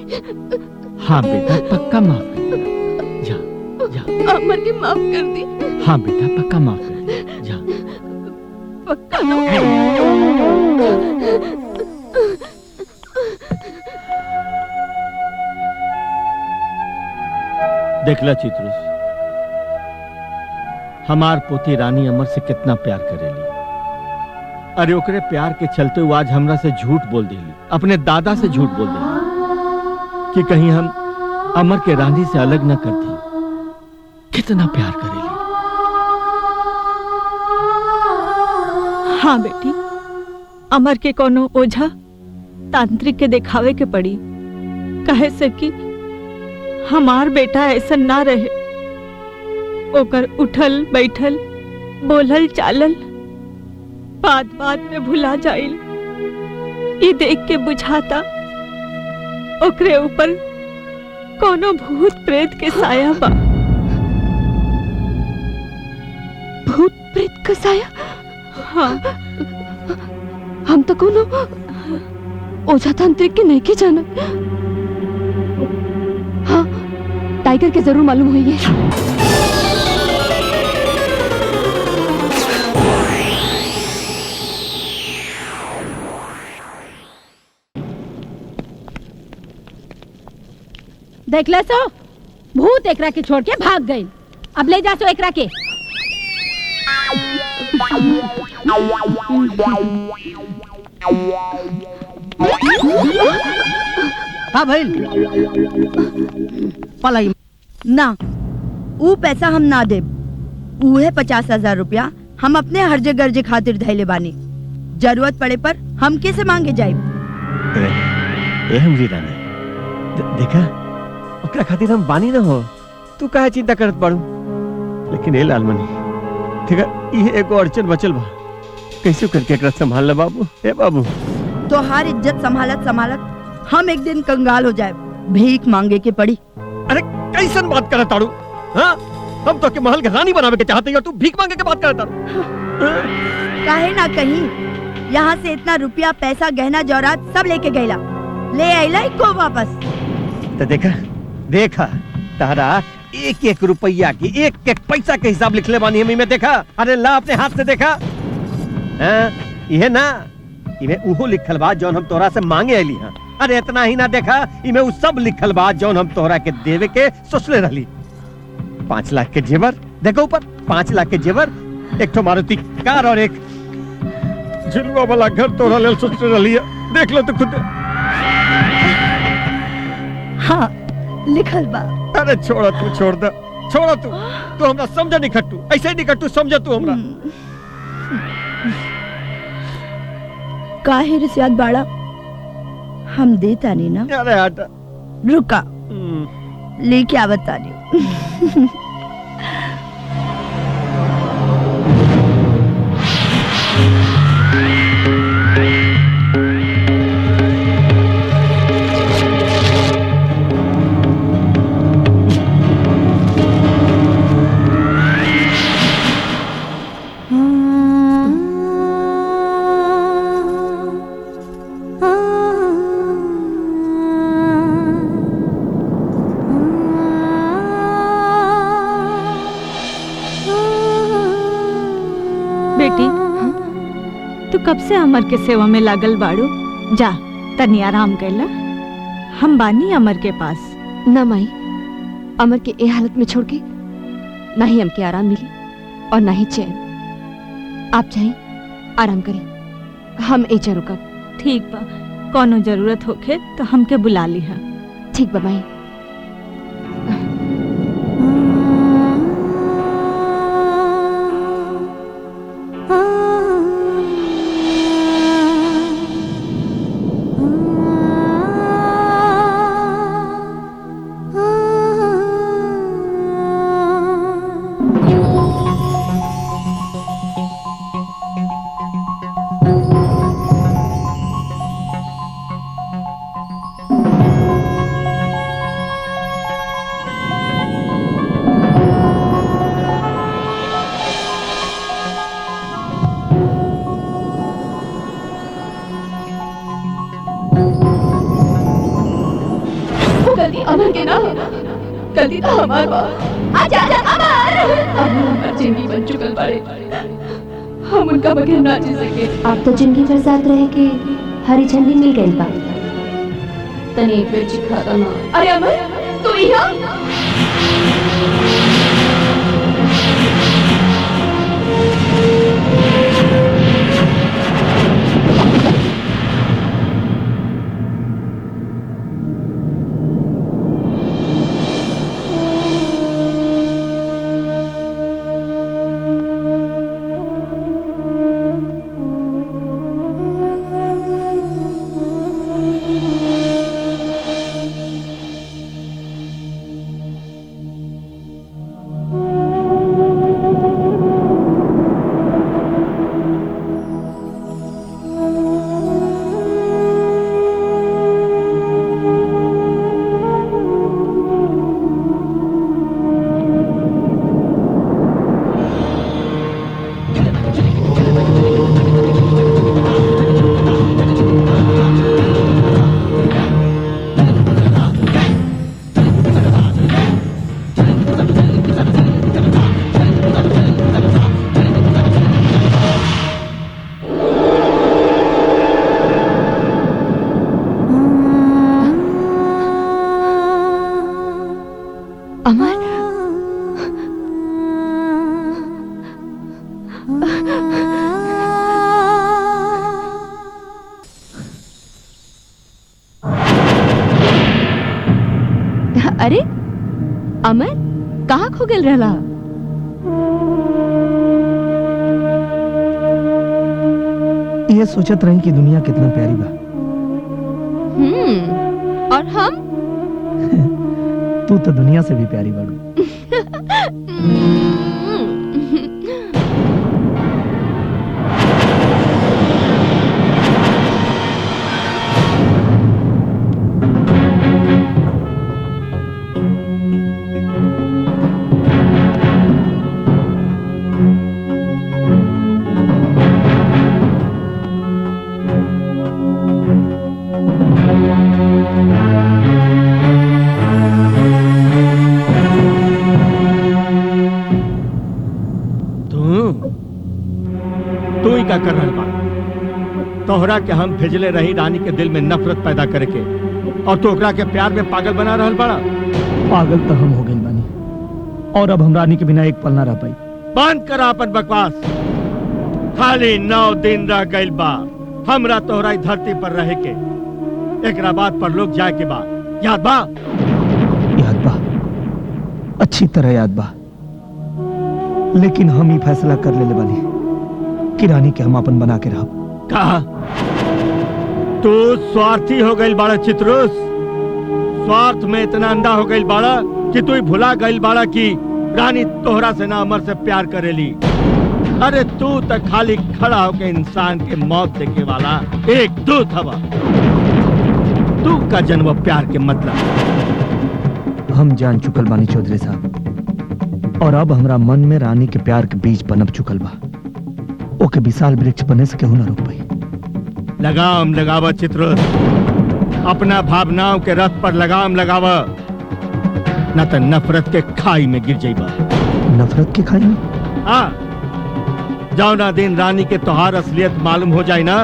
हाँ बेटा पक्का माफ कर देना। जा जा, अमर के माफ कर दी। हाँ बेटा पक्का माफ कर देना। जा पक्का। देखला चित्रुस, हमार पोती रानी अमर से कितना प्यार करेली। अरे ओकरे प्यार के चलते हुए आज हमरा से झूठ बोल देली, अपने दादा से झूठ बोल देली कि कहीं हम अमर के रानी से अलग न कर दी। कितना प्यार करेली। हाँ बेटी, अमर के कोनो ओझा तांत्रिक के दिखावे के पड़ी। कहे से कि हमार बेटा ऐसा ना रहे। ओकर उठल बैठल बोलल चालल बात बात में भुला जाइल। ये देख के बुझाता ओकरे ऊपर कोनो भूत प्रेत के साया बा। भूत प्रेत का साया? हाँ, हम तो कोनो ओझा तांत्रिक के नहीं के जाना। हाँ, टाइगर के जरूर मालूम हुई है। देखला सो भूत एकरा के छोड़ के भाग गई। अब ले जा सो एकरा के। हाँ भाई पलाई ना, ऊ पैसा हम ना दे। उहे 50,000 रुपया हम अपने हर्जे गर्जे खातिर धैले बानी। जरूरत पड़े पर हम कैसे मांगे जाए? हमरी रानी देखा, ओकरा खातिर हम बानी ना हो, तू काहे चिंता करत बाड़ू? लेकिन ए लालमनी देखा, ये एगो अड़चन बचल बा। कैसे करके एकरा संभाल ले बाबू? ए बाबू तोहार इज्जत संभालत संभालत हम एक दिन कंगाल हो जाए, भीख मांगे के पड़ी। अरे कैसन बात करत ताड़ू? हाँ, हम तो के महल के रानी बनावे के चाहते हैं, तू भीख मांगे के बात करत ताड़ू? काहे ना कहीं यहाँ से इतना रुपया पैसा गहना जौरात सब लेके गईला, ले आइला को वापस। तो देखा तारा एक एक रुपया की एक एक पैसा के हिसाब लिख ले बानी हमी में देखा। अरे ला अपने हाथ से देखा। ये ना इमे उहो लिखल बा जौन हम तोहरा से मांगे आइली हां। अरे इतना ही ना देखा, इमे उ सब लिखल बा जौन हम तोहरा के देवे के सोचले रहली। 5 लाख के जेवर देखो ऊपर, 5 लाख के जेवर, एक ठो मारुति कार और एक झुलवा वाला घर तोहरा लेल सोचले रहली। देख लो तो खुद। हाँ लिखल बा। अरे छोड़ा तू, छोड़ा तू हमरा समझ नहीं खट्टू, ऐसे नहीं खट्टू समझ तू हमरा। काहे रिसियात बाड़ा, हम देता नहीं ना। अरे हट रुका, लेके आवत नहीं। कब से अमर के सेवा में लागल बाड़ू? जा तनी आराम कैला, हम बानी अमर के पास। ना माई, अमर के ए हालत में छोड़ के ना ही हमके आराम मिली और ना ही चैन। आप चाहे आराम करें, हम एजा रुकब। ठीक बा, कोनो जरूरत होखे तो हमके बुला लिहा। ठीक बा माई। अमर के ना गलती तो हमार बा। आजा आजा अमर, अब हमार जिंदगी बन चुकल बाड़े, हम उनका बगैर ना जी सके। आप तो जिंदगी भर साथ रहे के हरी झंडी मिल गई बा। तनी एक बेर चिखा दो ना। अरे अमर तू यहाँ? अरे अमर कहाँ खो गल रहला? ये सोचत रही कि दुनिया कितना प्यारी बा। और हम? तू तो दुनिया से भी प्यारी बाड़ू। का कर रहल बा। तोहरा के हम भेजले रही रानी के दिल में नफरत पैदा करके, और तो ओकरा के प्यार में पागल बना रहल बड़ा। पागल तो हम हो गए बानी, और अब हम रानी के बिना एक पल ना रह पाई। बंद कर अपन बकवास। खाली 9 दिन रह गइल बा हमरा तोहरा धरती पर रहे के। एकरा बाद पर लोग जाए के बाद याद बा? याद बा, अच्छी तरह याद बा। लेकिन हम ही फैसला कर लेले बानी कि रानी के हम अपन बना के रहब। कहा तू स्वार्थी हो गइल बाड़ा चित्रुस। स्वार्थ में इतना अंधा हो गइल बाड़ा कि तू भुला गइल बाड़ा कि रानी तोहरा से ना अमर से प्यार करेली। अरे तू तो खाली खड़ा होके इंसान के मौत देखे वाला एक दूत हवा। तू का जन्म प्यार के मतलब हम जान चुकल बानी चौधरी साहब, और अब हमरा मन में रानी के प्यार के बीज पनप चुकल बा। ओके विशाल वृक्ष बने से केहू ना रोक पाई। लगाम लगावा चित्रुस, अपना भावनाओं के रथ पर लगाम लगावा, न तो नफरत के खाई में गिर जाइबा। नफरत के खाई में? हाँ, जौना दिन रानी के तोहार असलियत मालूम हो जाए ना,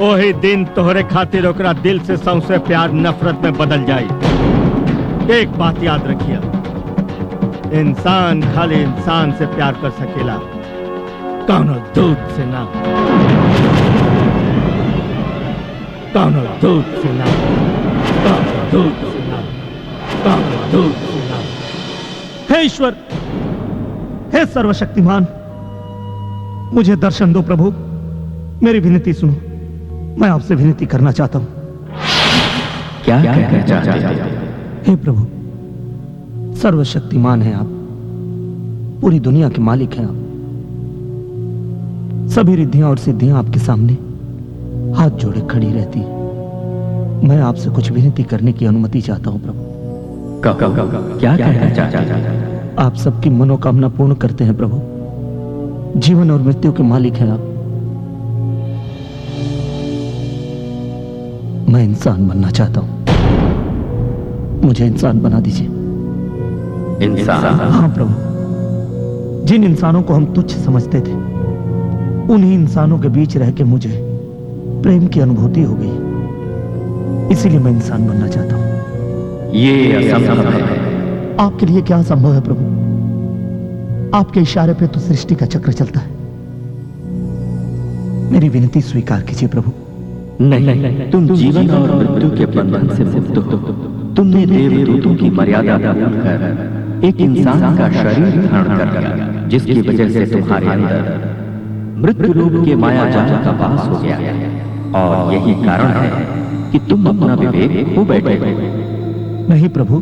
वही दिन तोहरे खातिर ओकरा दिल से सौंसे प्यार नफरत में बदल जाए। एक बात याद रखिए, इंसान खाली इंसान से प्यार कर सकेला, कौनो दूध से ना। कौनो दूध से ना, कौनो दूध से ना, कौनो दूध से ना। हे ईश्वर, हे सर्वशक्तिमान, मुझे दर्शन दो प्रभु। मेरी विनती सुनो, मैं आपसे विनती करना चाहता हूं। क्या कहना चाहते हैं? हे प्रभु, सर्वशक्तिमान हैं आप, पूरी दुनिया के मालिक हैं आप। सभी रिद्धियां और सिद्धियां आपके सामने हाथ जोड़े खड़ी रहती हैं। मैं आपसे कुछ विनती करने की अनुमति चाहता हूं प्रभु। क्या कहना चाहते हैं? आप सबकी मनोकामना पूर्ण करते हैं प्रभु। जीवन और मृत्यु के मालिक हैं आप। मैं इंसान बनना चाहता हूं, मुझे इंसान बना दीजिए। इंसान? हाँ प्रभु, जिन इंसानों को हम तुच्छ समझते थे, उन्हीं इंसानों के बीच रह के मुझे प्रेम की अनुभूति हो गई। इसीलिए मैं इंसान बनना चाहता हूं। ये असंभव है। आपके लिए क्या संभव है प्रभु? आपके इशारे पे तो सृष्टि का चक्र चलता है। मेरी विनती स्वीकार कीजिए प्रभु। नहीं, तुम जीवन और मृत्यु के बंधन से मुक्त हो। तुमने देवदूतों की मर्यादा भूलकर एक इंसान का शरीर धारण कर लिया, जिसकी वजह से तुम्हारे अंदर मृत्यु रूप के माया जाल का वास हो गया, और यही कारण है कि तुम अपना विवेक खो बैठे हो। नहीं प्रभु,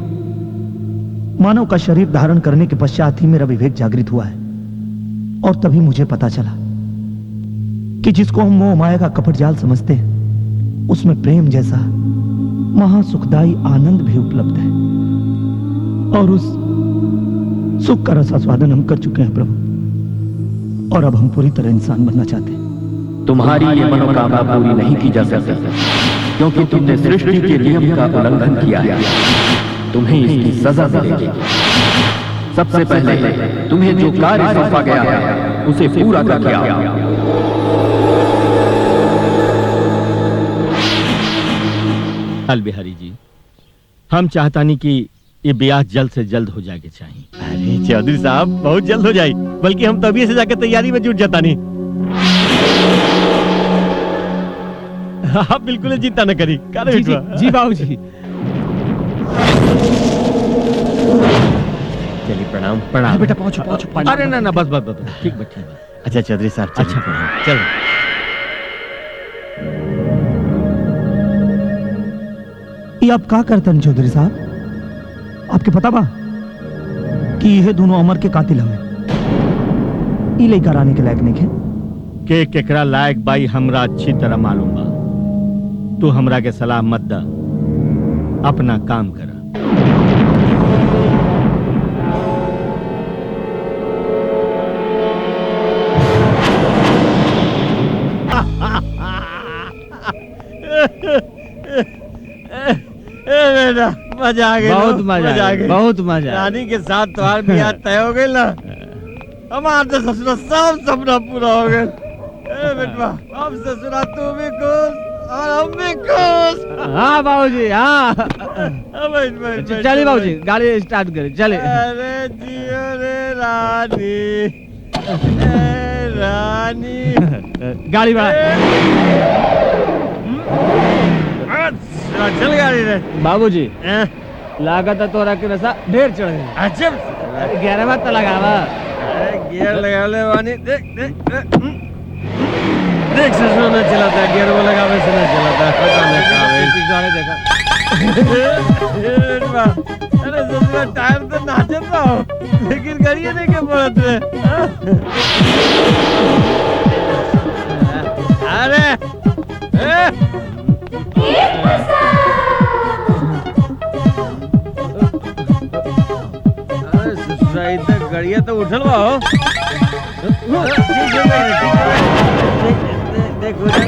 मानव का शरीर धारण करने के पश्चात ही मेरा विवेक जागृत हुआ है, और तभी मुझे पता चला कि जिसको हम मोह माया का कपट जाल समझते हैं, उसमें प्रेम जैसा महासुखदायी आनंद भी उपलब्ध है, और उस सुख का रसास्वादन हम कर चुके हैं प्रभु, और अब हम पूरी तरह इंसान बनना चाहते हैं। तुम्हारी ये मनोकामना पूरी नहीं की जा सकती, क्योंकि तुमने सृष्टि के नियम का उल्लंघन किया है। तुम्हें इसकी सजा मिलेगी। सबसे पहले तुम्हें जो कार्य सौंपा गया है, उसे पूरा करके आओ। लाल बिहारी जी, हम चाहता नहीं कि ये ब्याह जल्द से जल्द हो जाए चाहिए। अरे चौधरी साहब, बहुत जल्द हो जाए, बल्कि हम तभी से जाके तैयारी में जुट जाता नहीं। आप बिल्कुल चिंता न करी। जी बाबूजी। चलिए प्रणाम। प्रणाम बेटा, पहुंचो। अरे ना बस ठीक बा। अच्छा चौधरी साहब, अच्छा प्रणाम। चलो। ये आप क्या करते हैं चौधरी साहब? आपके पता बा कि ये दोनों अमर के कातिल हमें। ये लेकर आने के लायक नहीं है के केकरा लायक बाई हमरा अच्छी तरह मालूम बा। तू हमरा के सलाह मत दा, अपना काम करा। बेटा मजा आ गया, बहुत मजा आ गया, बहुत मजा। रानी के साथ तुम्हारा ब्याह तय हो गई ना, हमारा तो सपना सब सपना पूरा हो गया। बेटवा अब ससुरा तू भी खुश और हम भी खुश। हाँ बाबूजी हाँ चलिए बाबूजी गाड़ी स्टार्ट करें चले। अरे जियो रे रानी रानी गाड़ी बढ़ा। चल गाड़ी रे बाबूजी लागत है तोरा के नशा ढेर चढ़ गया। अजब 11 बार तो लगावा। अरे गियर लगा ले वानी देख देख देख ससुर न चलाता गियर वो लगावे से न चलाता पता नहीं कहां अरे ससुर टायर तो नाचत रहो लेकिन गाड़ियां नहीं के पड़त रे। अरे अरे ससुर इधर गाड़ियां तो उठल बा हो। देख उधर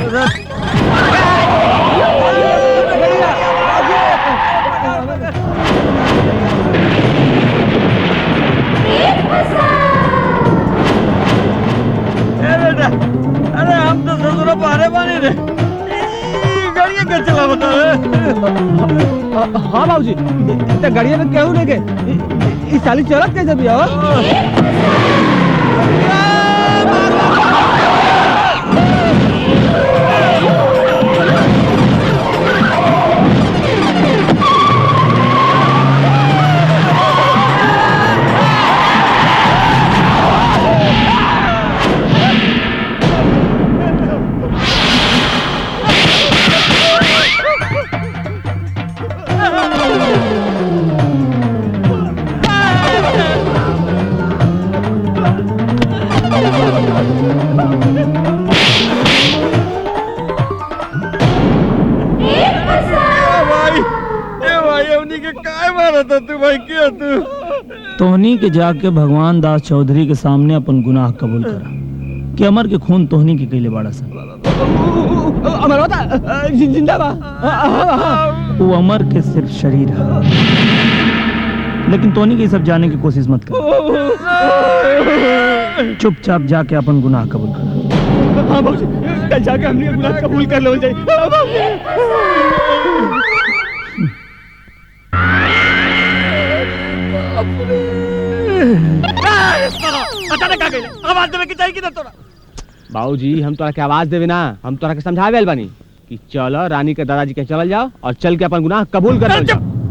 बेटा अरे हम तो ससुरा बाहर बानी रे गाड़ियां क्या चला बता। हाँ बाबूजी गाड़िया में क्यों लेके इस साली चौरात कैसे भी आओ। तोहनी के जाके भगवान दास चौधरी के सामने अपन गुनाह कबूल करा कि अमर के खून तोहनी के कैले बाड़ा सा। अमर होता जिंदा बा। वो अमर के सिर्फ शरीर है लेकिन तोहनी के सब जाने की कोशिश मत कर। चुपचाप जाके अपन गुनाह कबूल करा। हाँ बाबूजी कल जाके हमने गुनाह कबूल कर लो जाए। अचानक आ गई आवाज देवे की चाहिए कि तोरा। बाबूजी हम तोरा के आवाज देवे ना हम तोरा के समझावे बानी कि चलो रानी के दादाजी के चल जाओ और चल के अपन गुनाह कबूल कर लो।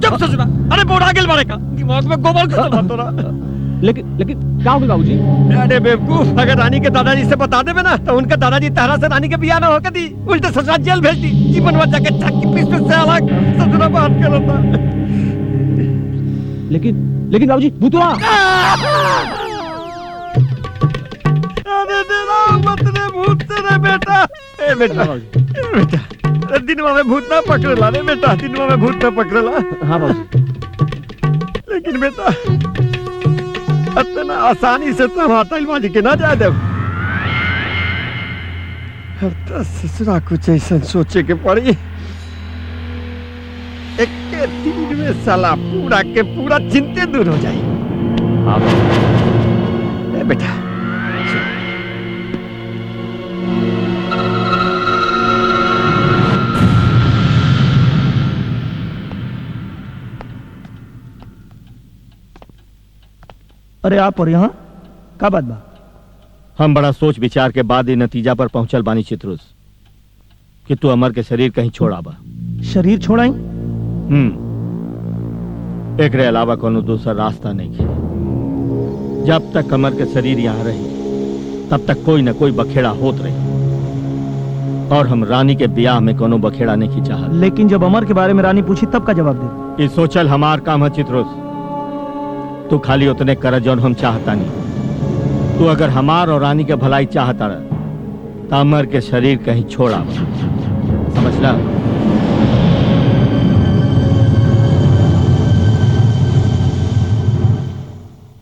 जब ससुरा अरे बोड़ा गेल बारे का दिमाग में गोबर घुस रहा तोरा। लेकिन क्या होगा बाबूजी। अरे बेवकूफ अगर रानी के दादाजी से बता देवे ना तो उनका दादाजी तारा से रानी के बियाह ना होकर दी उल्टे ससुरा जेल भेज दी जीवन भर जाके चक्की पीस से अलग ससुरा बात करता। लेकिन बाबूजी भूतवा अरे तेरा मत रे भूत रे बेटा। ए बेटा बेटा दिनवा में भूत ना पकड़ला रे बेटा दिनवा में भूत ना पकड़ला। हाँ बाबूजी लेकिन बेटा इतना आसानी से तो माता माजी के ना जा दे। तो ससुरा कुछ ऐसा सोचे के पड़ी एक दिन में साला पूरा के पूरा चिंते दूर हो जाए। हाँ बेटा अरे आप और यहाँ का बात बा। हम बड़ा सोच विचार के बाद ये नतीजा पर पहुंचल बानी चित्रुस कि तू अमर के शरीर कहीं छोड़ा बा। शरीर छोड़ाई एकरे अलावा कोनो दूसरा रास्ता नहीं है। जब तक अमर के शरीर यहाँ रही तब तक कोई न कोई बखेड़ा होत रही और हम रानी के ब्याह में कोनो बखेड़ा नहीं चाहत। लेकिन जब अमर के बारे में रानी पूछी तब का जवाब दे। ये सोचल हमार काम है चित्रुस। तू खाली उतने कर जौन हम चाहता नहीं। तू अगर हमार और रानी के भलाई चाहता रह तो अमर के शरीर कहीं छोड़ा समझला।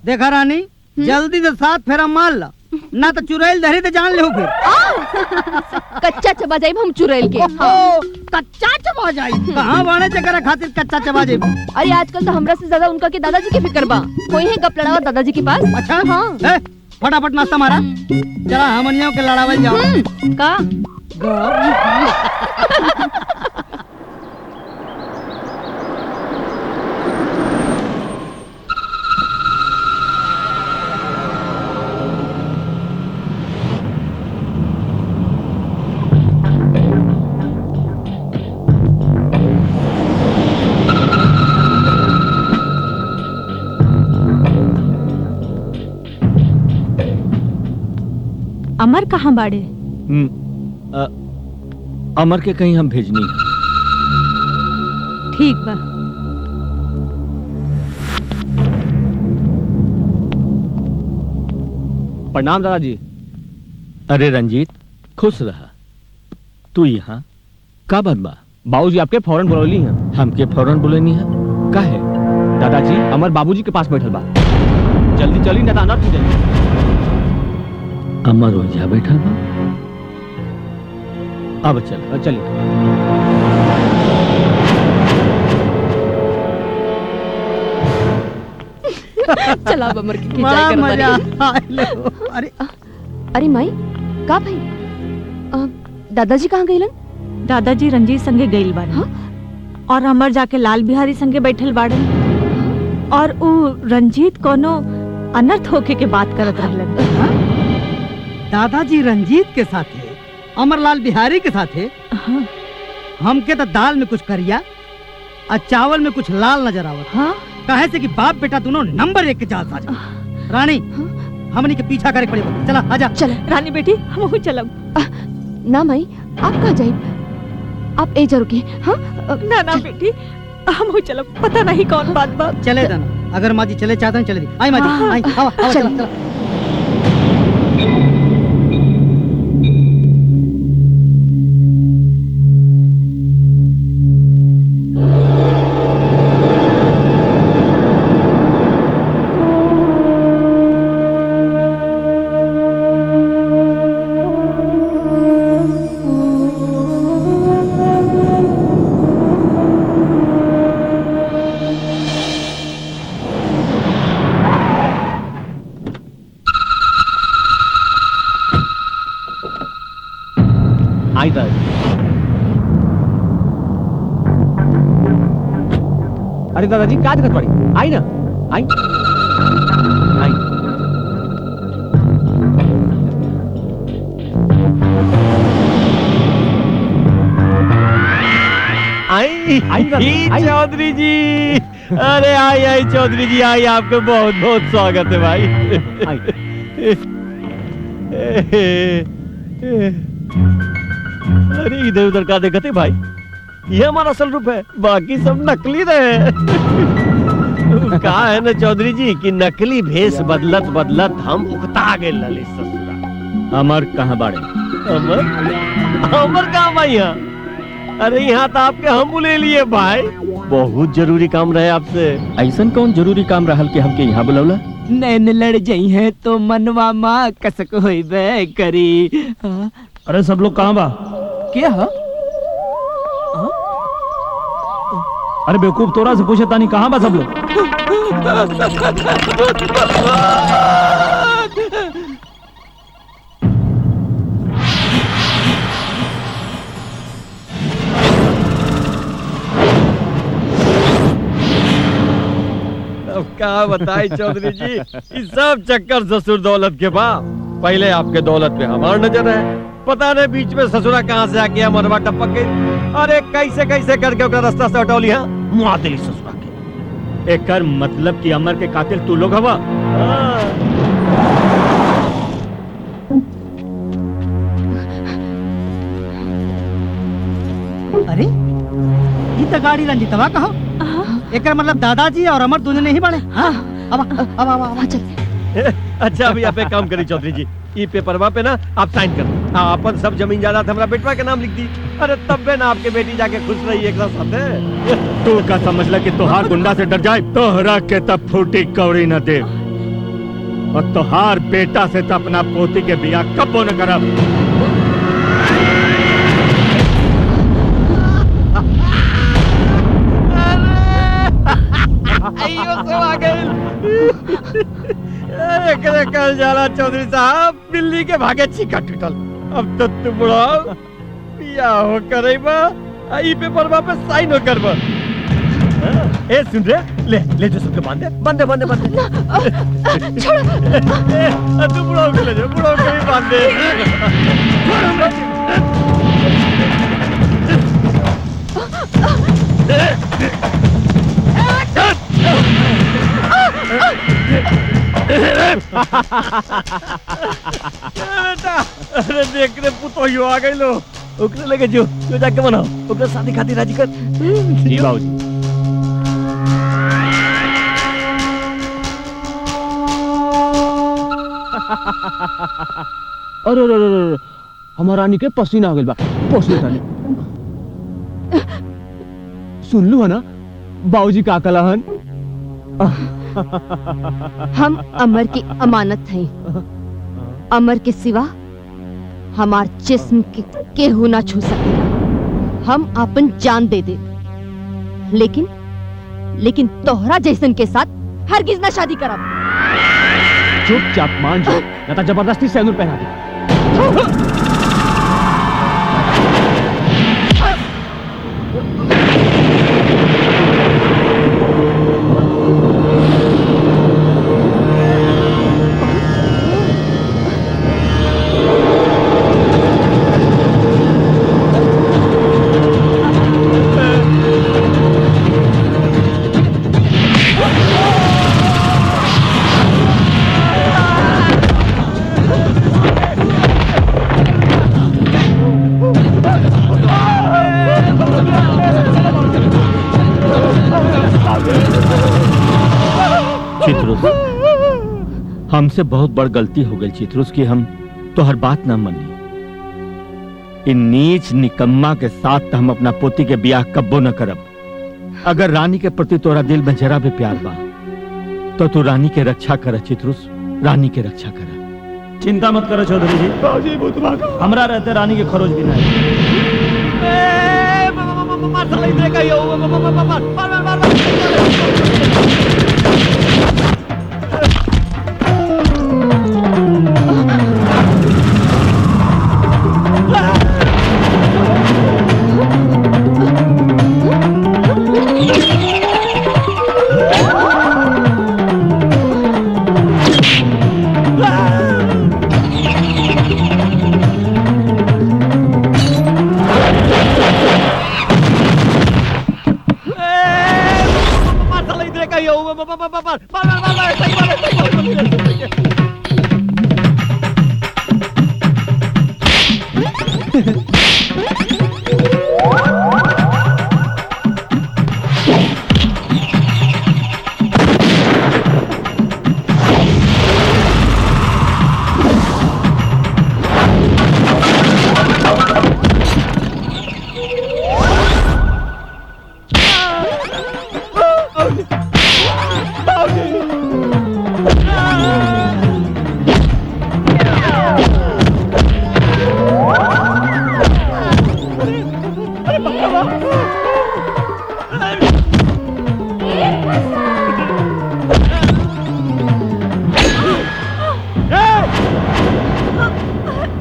देखा रानी जल्दी से 7 फेरा मार ला ना तो चुड़ैल धरी तो जान ले फिर। कच्चा चबा जाइब हम चुड़ैल के। कच्चा चबा जाइब कहां बाणे चकरा खातिर कच्चा चबा जाइब। अरे आजकल तो हमरा से ज्यादा उनका के दादाजी की फिक्र बा। कोई है गप लड़ावा दादाजी के पास। अच्छा हाँ फटाफट नाश्ता मारा, चला हमनियों के लड़ावल जाओ। का अमर कहाँ बाड़े? अमर के कहीं हम भेजनी है। ठीक बा। प्रणाम दादाजी। अरे रंजीत, खुश रहा। तू यहाँ का बात बा? बाबूजी आपके फौरन बुलौली हैं। हमके फौरन बुलेनी है? का है? दादाजी अमर बाबूजी के पास बैठल बा, जल्दी चली ना तो अनर्थ हो जाई। अमर ओझा बैठल बा? अब चल चलिए। चला अब अमर की बड़ा खिंचाई मजा करता आइले हो। अरे अरे माई का भाई दादाजी कहाँ गइलन? दादाजी रंजीत संगे गइल बाड़े और अमर जाके लाल बिहारी संगे बैठल बाड़न और उ रंजीत कोनो अनर्थ होके के बात करत रहलन। दादाजी रंजीत के साथे, अमरलाल बिहारी के साथे। हमके तो दाल में कुछ करिया और चावल में कुछ लाल नजर आवत। कहे से कि बाप बेटा दोनों नंबर 1 के जालसाज। रानी हमनी के पीछा करे पड़े। चला आजा। चल रानी बेटी हम चलब। ना माई आप कहाँ जाए? आप ए जरूर हाँ? ना ना बेटी हम चलब, पता नहीं कौन बात बा। चले दाना, अगर माँ जी चले चाहते हैं चले दी। आई माँ जी आई, आओ, आओ, चला, चला। आई दादाजी। अरे दादाजी क्या दिक्कत पड़ी? आई ना, आई आई आई चौधरी जी। अरे आई चौधरी जी, आई आपका बहुत बहुत स्वागत है भाई। अरे इधर उधर का देखते भाई, ये हमारा असल रूप है, बाकी सब नकली रहे। कहा है ना चौधरी जी कि नकली भेष बदलत बदलत हम उकता गए ललित ससुरा। अमर कहाँ बाड़े? अमर कहाँ भाई? यहाँ अरे यहाँ तो आपके हम बुले लिए भाई, बहुत जरूरी काम रहे आपसे। ऐसन कौन जरूरी काम रहल के हमके यहाँ बुलौला? नैन लड़ जाई है तो मनवा माँ कसक होइबे करी। अरे सब लोग कहाँ बा? क्या हा? अरे बेवकूफ, तोरा से पूछे तानी कहाँ बा सब लोग? अब क्या बताए चौधरी जी, इस सब चक्कर ससुर दौलत के बाद पहले आपके दौलत पे हमार नजर है। पता नहीं बीच में ससुरा कहाँ से आके मरवा टपक गई। अरे कैसे कैसे करके उसका रास्ता से हटौ लिया मुआदिली ससुरा के। एकर मतलब कि अमर के कातिल तू लोग हवा? अरे ये तो गाड़ी रंजीतवा कहो। एकर मतलब दादाजी और अमर दोनों नहीं बने। हाँ अब चल। अच्छा अभी आप एक काम करी चौधरी जी, ये पेपरवा पे ना आप साइन कर दो। अपन सब जमीन जायदाद हमरा बेटवा के नाम लिख दी। अरे तब बे ना आपके बेटी जाके खुश रही एक साथ। तू का समझला कि तोहार गुंडा से डर जाए? तोहरा के तब फूटी कौड़ी न दे और तोहार बेटा से तो अपना पोती के बियाह कबो न करब। एकरे कल जाला चौधरी साहब, बिल्ली के भागे चीका टूटल। अब तो तू बुढ़ा पिया हो करेबा, आई पेपर पे साइन हो करबा। ए सुन रे, ले जो सबके बांधे छोड़ो। तू बुढ़ा के ले जा, बुढ़ा के भी बांधे। बेटा, अरे देख रे पुतोहियो आ गई लो। ओकरे लगे जो जाके बनाओ, ओकरे शादी खातिर राजी कर। जी बाबूजी। अरे अरे अरे, हमार रानी के पसीना आ गइल बा, पोछ ले तानी। सुन लू है ना बाबूजी का कहलन? हम अमर की अमानत हैं। अमर के सिवा हमार जिस्म के केहू ना छू सकेला। हम अपन जान दे दे, लेकिन तोहरा जैसन के साथ हरगिज ना शादी करब। चुपचाप मान जाओ, या तो जबरदस्ती सिंदूर पहना दे। हमसे बहुत बड़ गलती हो गई चित्रुस की हम तो हर बात ना मनी। इन नीच निकम्मा के साथ हम अपना पोती के ब्याह कब्बो न करब। अगर रानी के प्रति तोरा दिल में जरा भी प्यार बा तो तू रानी के रक्षा कर चित्रुस, रानी के रक्षा कर। चिंता मत करो चौधरी जी, हमरा रहते रानी के खरोच भी नहीं।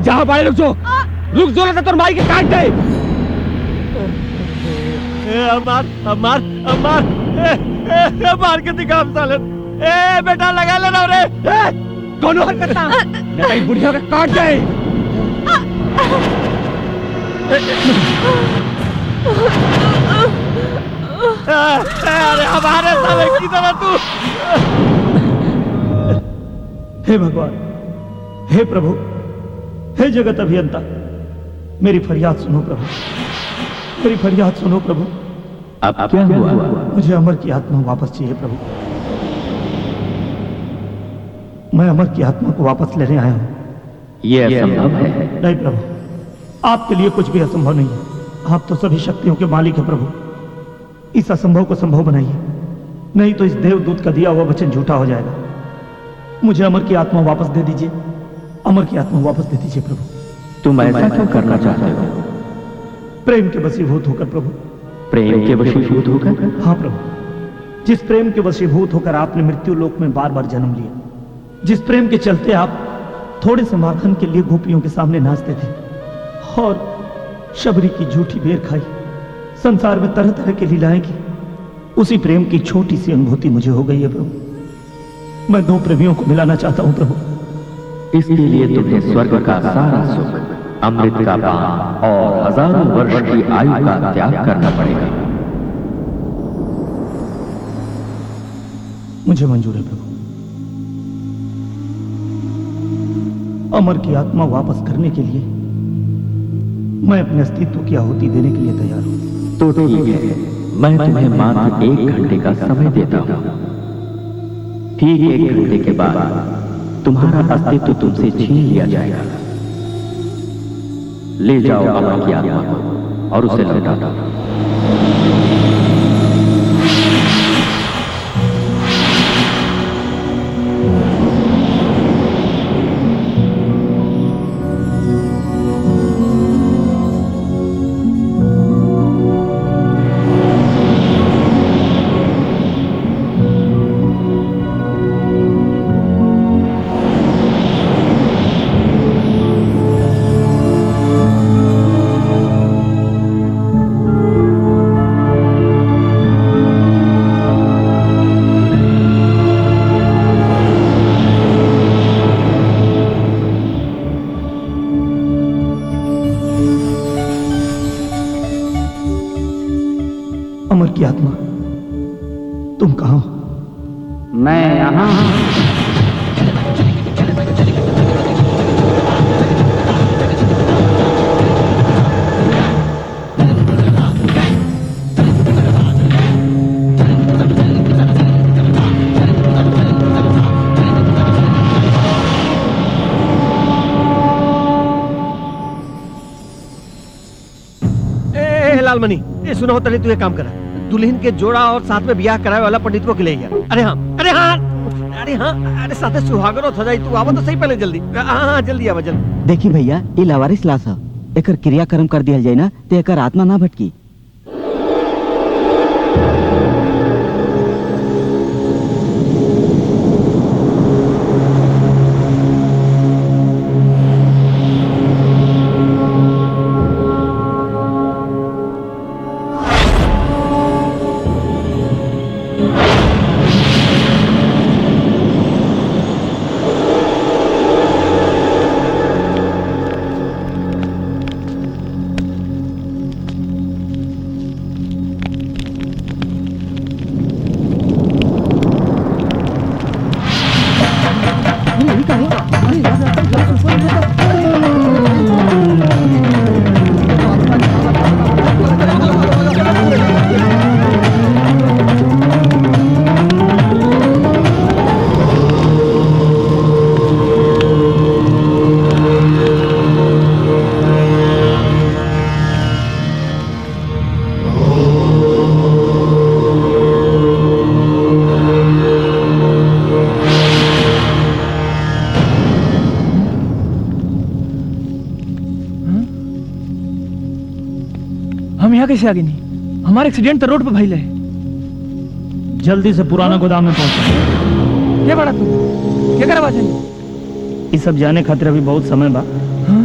जहाँ बाड़े रुक जो ना तो माई के काट दे। मार के दिखा सालन। ए बेटा लगा लेना रे। दोनों हरकत ना नहीं बुढ़िया के काट दे। अरे हमारे साले की तरह तू। हे भगवान, हे प्रभु, हे जगत अभियंता, मेरी फरियाद सुनो प्रभु, मेरी फरियाद सुनो प्रभु। अब क्या हुआ? मुझे अमर की आत्मा वापस चाहिए प्रभु। मैं अमर की आत्मा को वापस लेने आया हूँ। ये असंभव है। नहीं प्रभु, आपके लिए कुछ भी असंभव नहीं है। आप तो सभी शक्तियों के मालिक हैं प्रभु। इस असंभव को संभव बनाइए, नहीं तो इस देवदूत का दिया हुआ वचन झूठा हो जाएगा। मुझे अमर की आत्मा वापस दे दीजिए, अमर की आत्मा वापस दे दीजिए प्रभु। तुम ऐसा क्यों करना चाहते हो? प्रेम के वशीभूत होकर प्रभु। प्रेम के वशीभूत होकर? हाँ प्रभु, जिस प्रेम के वशीभूत होकर आपने मृत्यु लोक में बार बार जन्म लिया, जिस प्रेम के चलते आप थोड़े से माखन के लिए गोपियों के सामने नाचते थे और शबरी की झूठी बेर खाई, संसार में तरह तरह की लीलाएं की, उसी प्रेम की छोटी सी अनुभूति मुझे हो गई है प्रभु। मैं दो प्रेमियों को मिलाना चाहता हूं प्रभु। इसके लिए तुम्हें स्वर्ग का सारा सुख, अमृत का पान और हजारों वर्ष की आयु का त्याग करना पड़ेगा। मुझे मंजूर है प्रभु। अमर की आत्मा वापस करने के लिए मैं अपने अस्तित्व की आहुति देने के लिए तैयार हूं। तो ठीक है, मैं तुम्हें मात्र 1 घंटे का समय देता हूं। ठीक 1 घंटे के बाद तुम्हारा अस्तित्व तुमसे छीन लिया जाएगा। ले जाओ अमर की आत्मा को और उसे लौटा दो। अमर की आत्मा, तुम कहां हो? मैं यहां लालमणि, ये सुना हो तले तू एक काम करा, दुल्हन के जोड़ा और साथ में ब्याह कराए वाला पंडित को ले गया। अरे हाँ, अरे हाँ, अरे हाँ, अरे साथे सुहागरो हो जाई। तू आवा तो सही पहले जल्दी। हाँ जल्दी आवा जल्दी। देखी भैया, ये लावारिस लाश है, एकर क्रियाक्रम कर दिया जाए ना तो एकर आत्मा ना भटकी। हम यहाँ कैसे आगे नहीं? हमारा एक्सीडेंट तो रोड पे भइल है। जल्दी से पुराना गोदाम में पहुंचो। क्या बड़ा तू क्या करवा चाहिए? ये सब जाने खातिर अभी बहुत समय बा।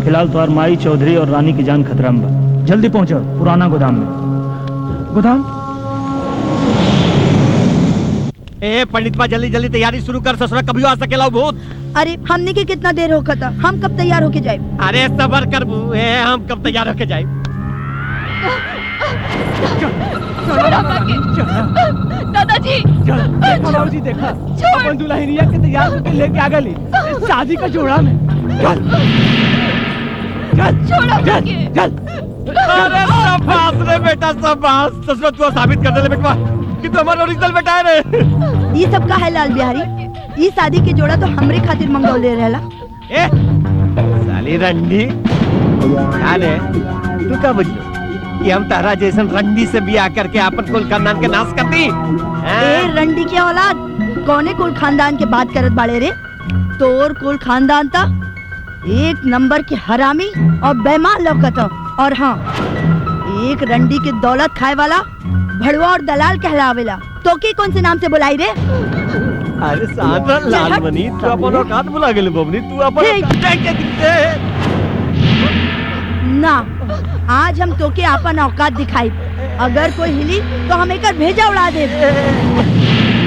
फिलहाल तो माई चौधरी और रानी की जान खतरा में बा। जल्दी पहुंचो पुराना गोदाम में। गोदाम? ए पंडित बा, जल्दी जल्दी तैयारी शुरू कर, ससुरा कभी आ सकेला भूत। अरे हमने के कितना देर होगा था, हम कब तैयार होके जाए? अरे सबर कर बू, हम कब तैयार होके जाए? दादाजी, बाबूजी देखा, अपन दुल्हनिया के तैयार होके लेके आ गई शादी का जोड़ा में। चल चल चल चल। अरे शाबाश रे बेटा, शाबाश। ससुरा तू साबित कर दे बेटवा कि तू हमारा ओरिजिनल बेटा है रे। ये सब का है लाल बिहारी? ये शादी के जोड़ा तो हमरे खातिर मंगौले रहला। ए साली रंडी, अरे तू का बुझलो कि हम तारा जैसन रंडी से बियाह करके अपन कुल खानदान के नाश कर दी? ए रंडी के औलाद, कौने कुल खानदान के बात करत बाड़े रे? तोर कुल खानदान था एक नंबर के हरामी और बेईमान लौकता। और हाँ, एक रंडी के दौलत खाए वाला भड़वा और दलाल कहलावेला। तो के कौन से नाम से बुलाई रे? अरे शांत रह लालमणि, तू अपन औकात भुला गेल बबनी, तू अपन ना आज हम तोके अपन औकात दिखाई। अगर कोई हिली तो हम एकर भेजा उड़ा दे।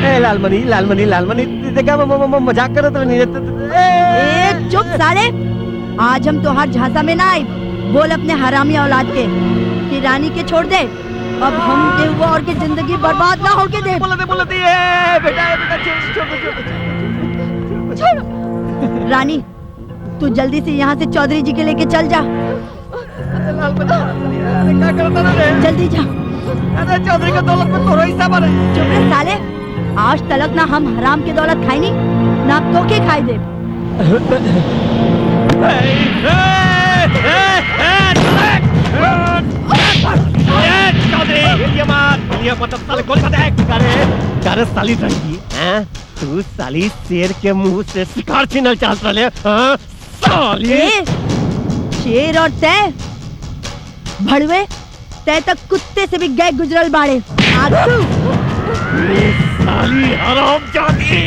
ए लालमणि लालमणि लालमणि देखा मजाक करत नहीं। ए चुप साले, आज हम तोहार झांसा में ना आई। बोल अपने हरामी औलाद के कि रानी के छोड़ दे। अब हम के हुआ और के जिंदगी बर्बाद ना होके दे। बोलते बेटा छोड़। रानी तू जल्दी से यहाँ से चौधरी जी के लेके चल जा। क्या करता रे? जल्दी जा। अरे चौधरी का दौलत में तोरो हिस्सा बने। चुप रह साले, आज तलक ना हम हराम के दौलत खाई नहीं ना तोके खाई दे। साली रंगी, तू साली शेर के मुंह से शिकार छीनल चाहत रहे। साली शेर और तय भड़वे, तय तक कुत्ते से भी गए गुजरल बाड़े। आगू साली हरामजादी।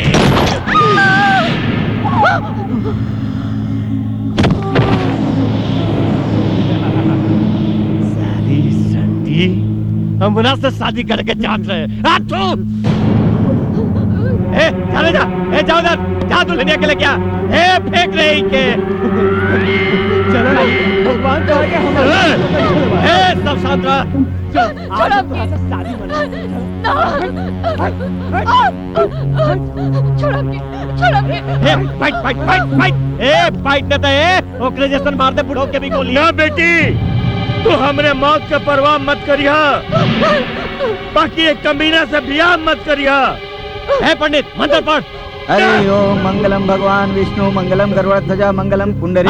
साली संडी हमरा से शादी करके चाहत रहे। चले जा, जाओ जा दुल्हनिया के लेके आ। फेंक रही के चलो भगवान सब शांत रहा। ओकरे जैसन मार दे बुढ़ो के भी गोली। ना बेटी, तू हमरे मौत के परवाह मत करिया, बाकी एक कमीना से बियाह मत करिया। पंडित मंत्र पढ़। हरि ओम मंगलम भगवान विष्णु मंगलम गरुड़ध्वजा मंगलम कुंडली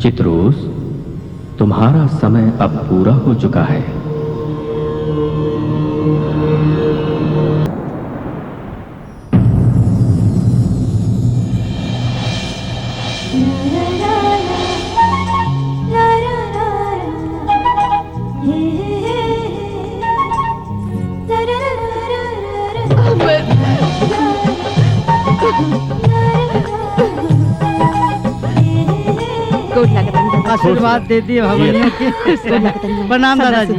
चित्रोस, तुम्हारा समय अब पूरा हो चुका है। गुड लक आशीर्वाद दे दिए भगवान के। प्रणाम दादाजी।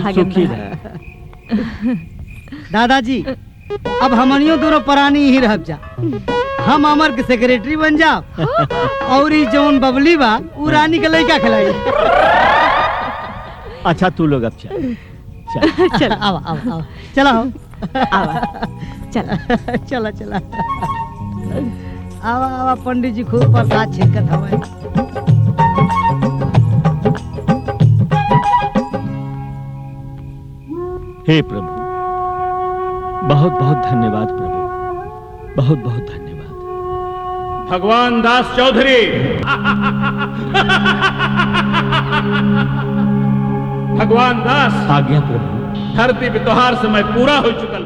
दादाजी अब हमनियों दोनों प्राणी ही रह जा। हम अमर के सेक्रेटरी बन जा और ई जौन बबली बा उ रानी के लड़का खिलाई। अच्छा तू लोग अब चल चल आओ आओ आओ चला हो चला चला चला आवा आवा पंडित जी खूब प्रसाद छिड़कत हवे। हे प्रभु, बहुत बहुत धन्यवाद प्रभु, बहुत बहुत धन्यवाद। भगवान दास चौधरी भगवान दास आज्ञा प्रभु। धरती पे तोहार समय पूरा हो चुकल बा।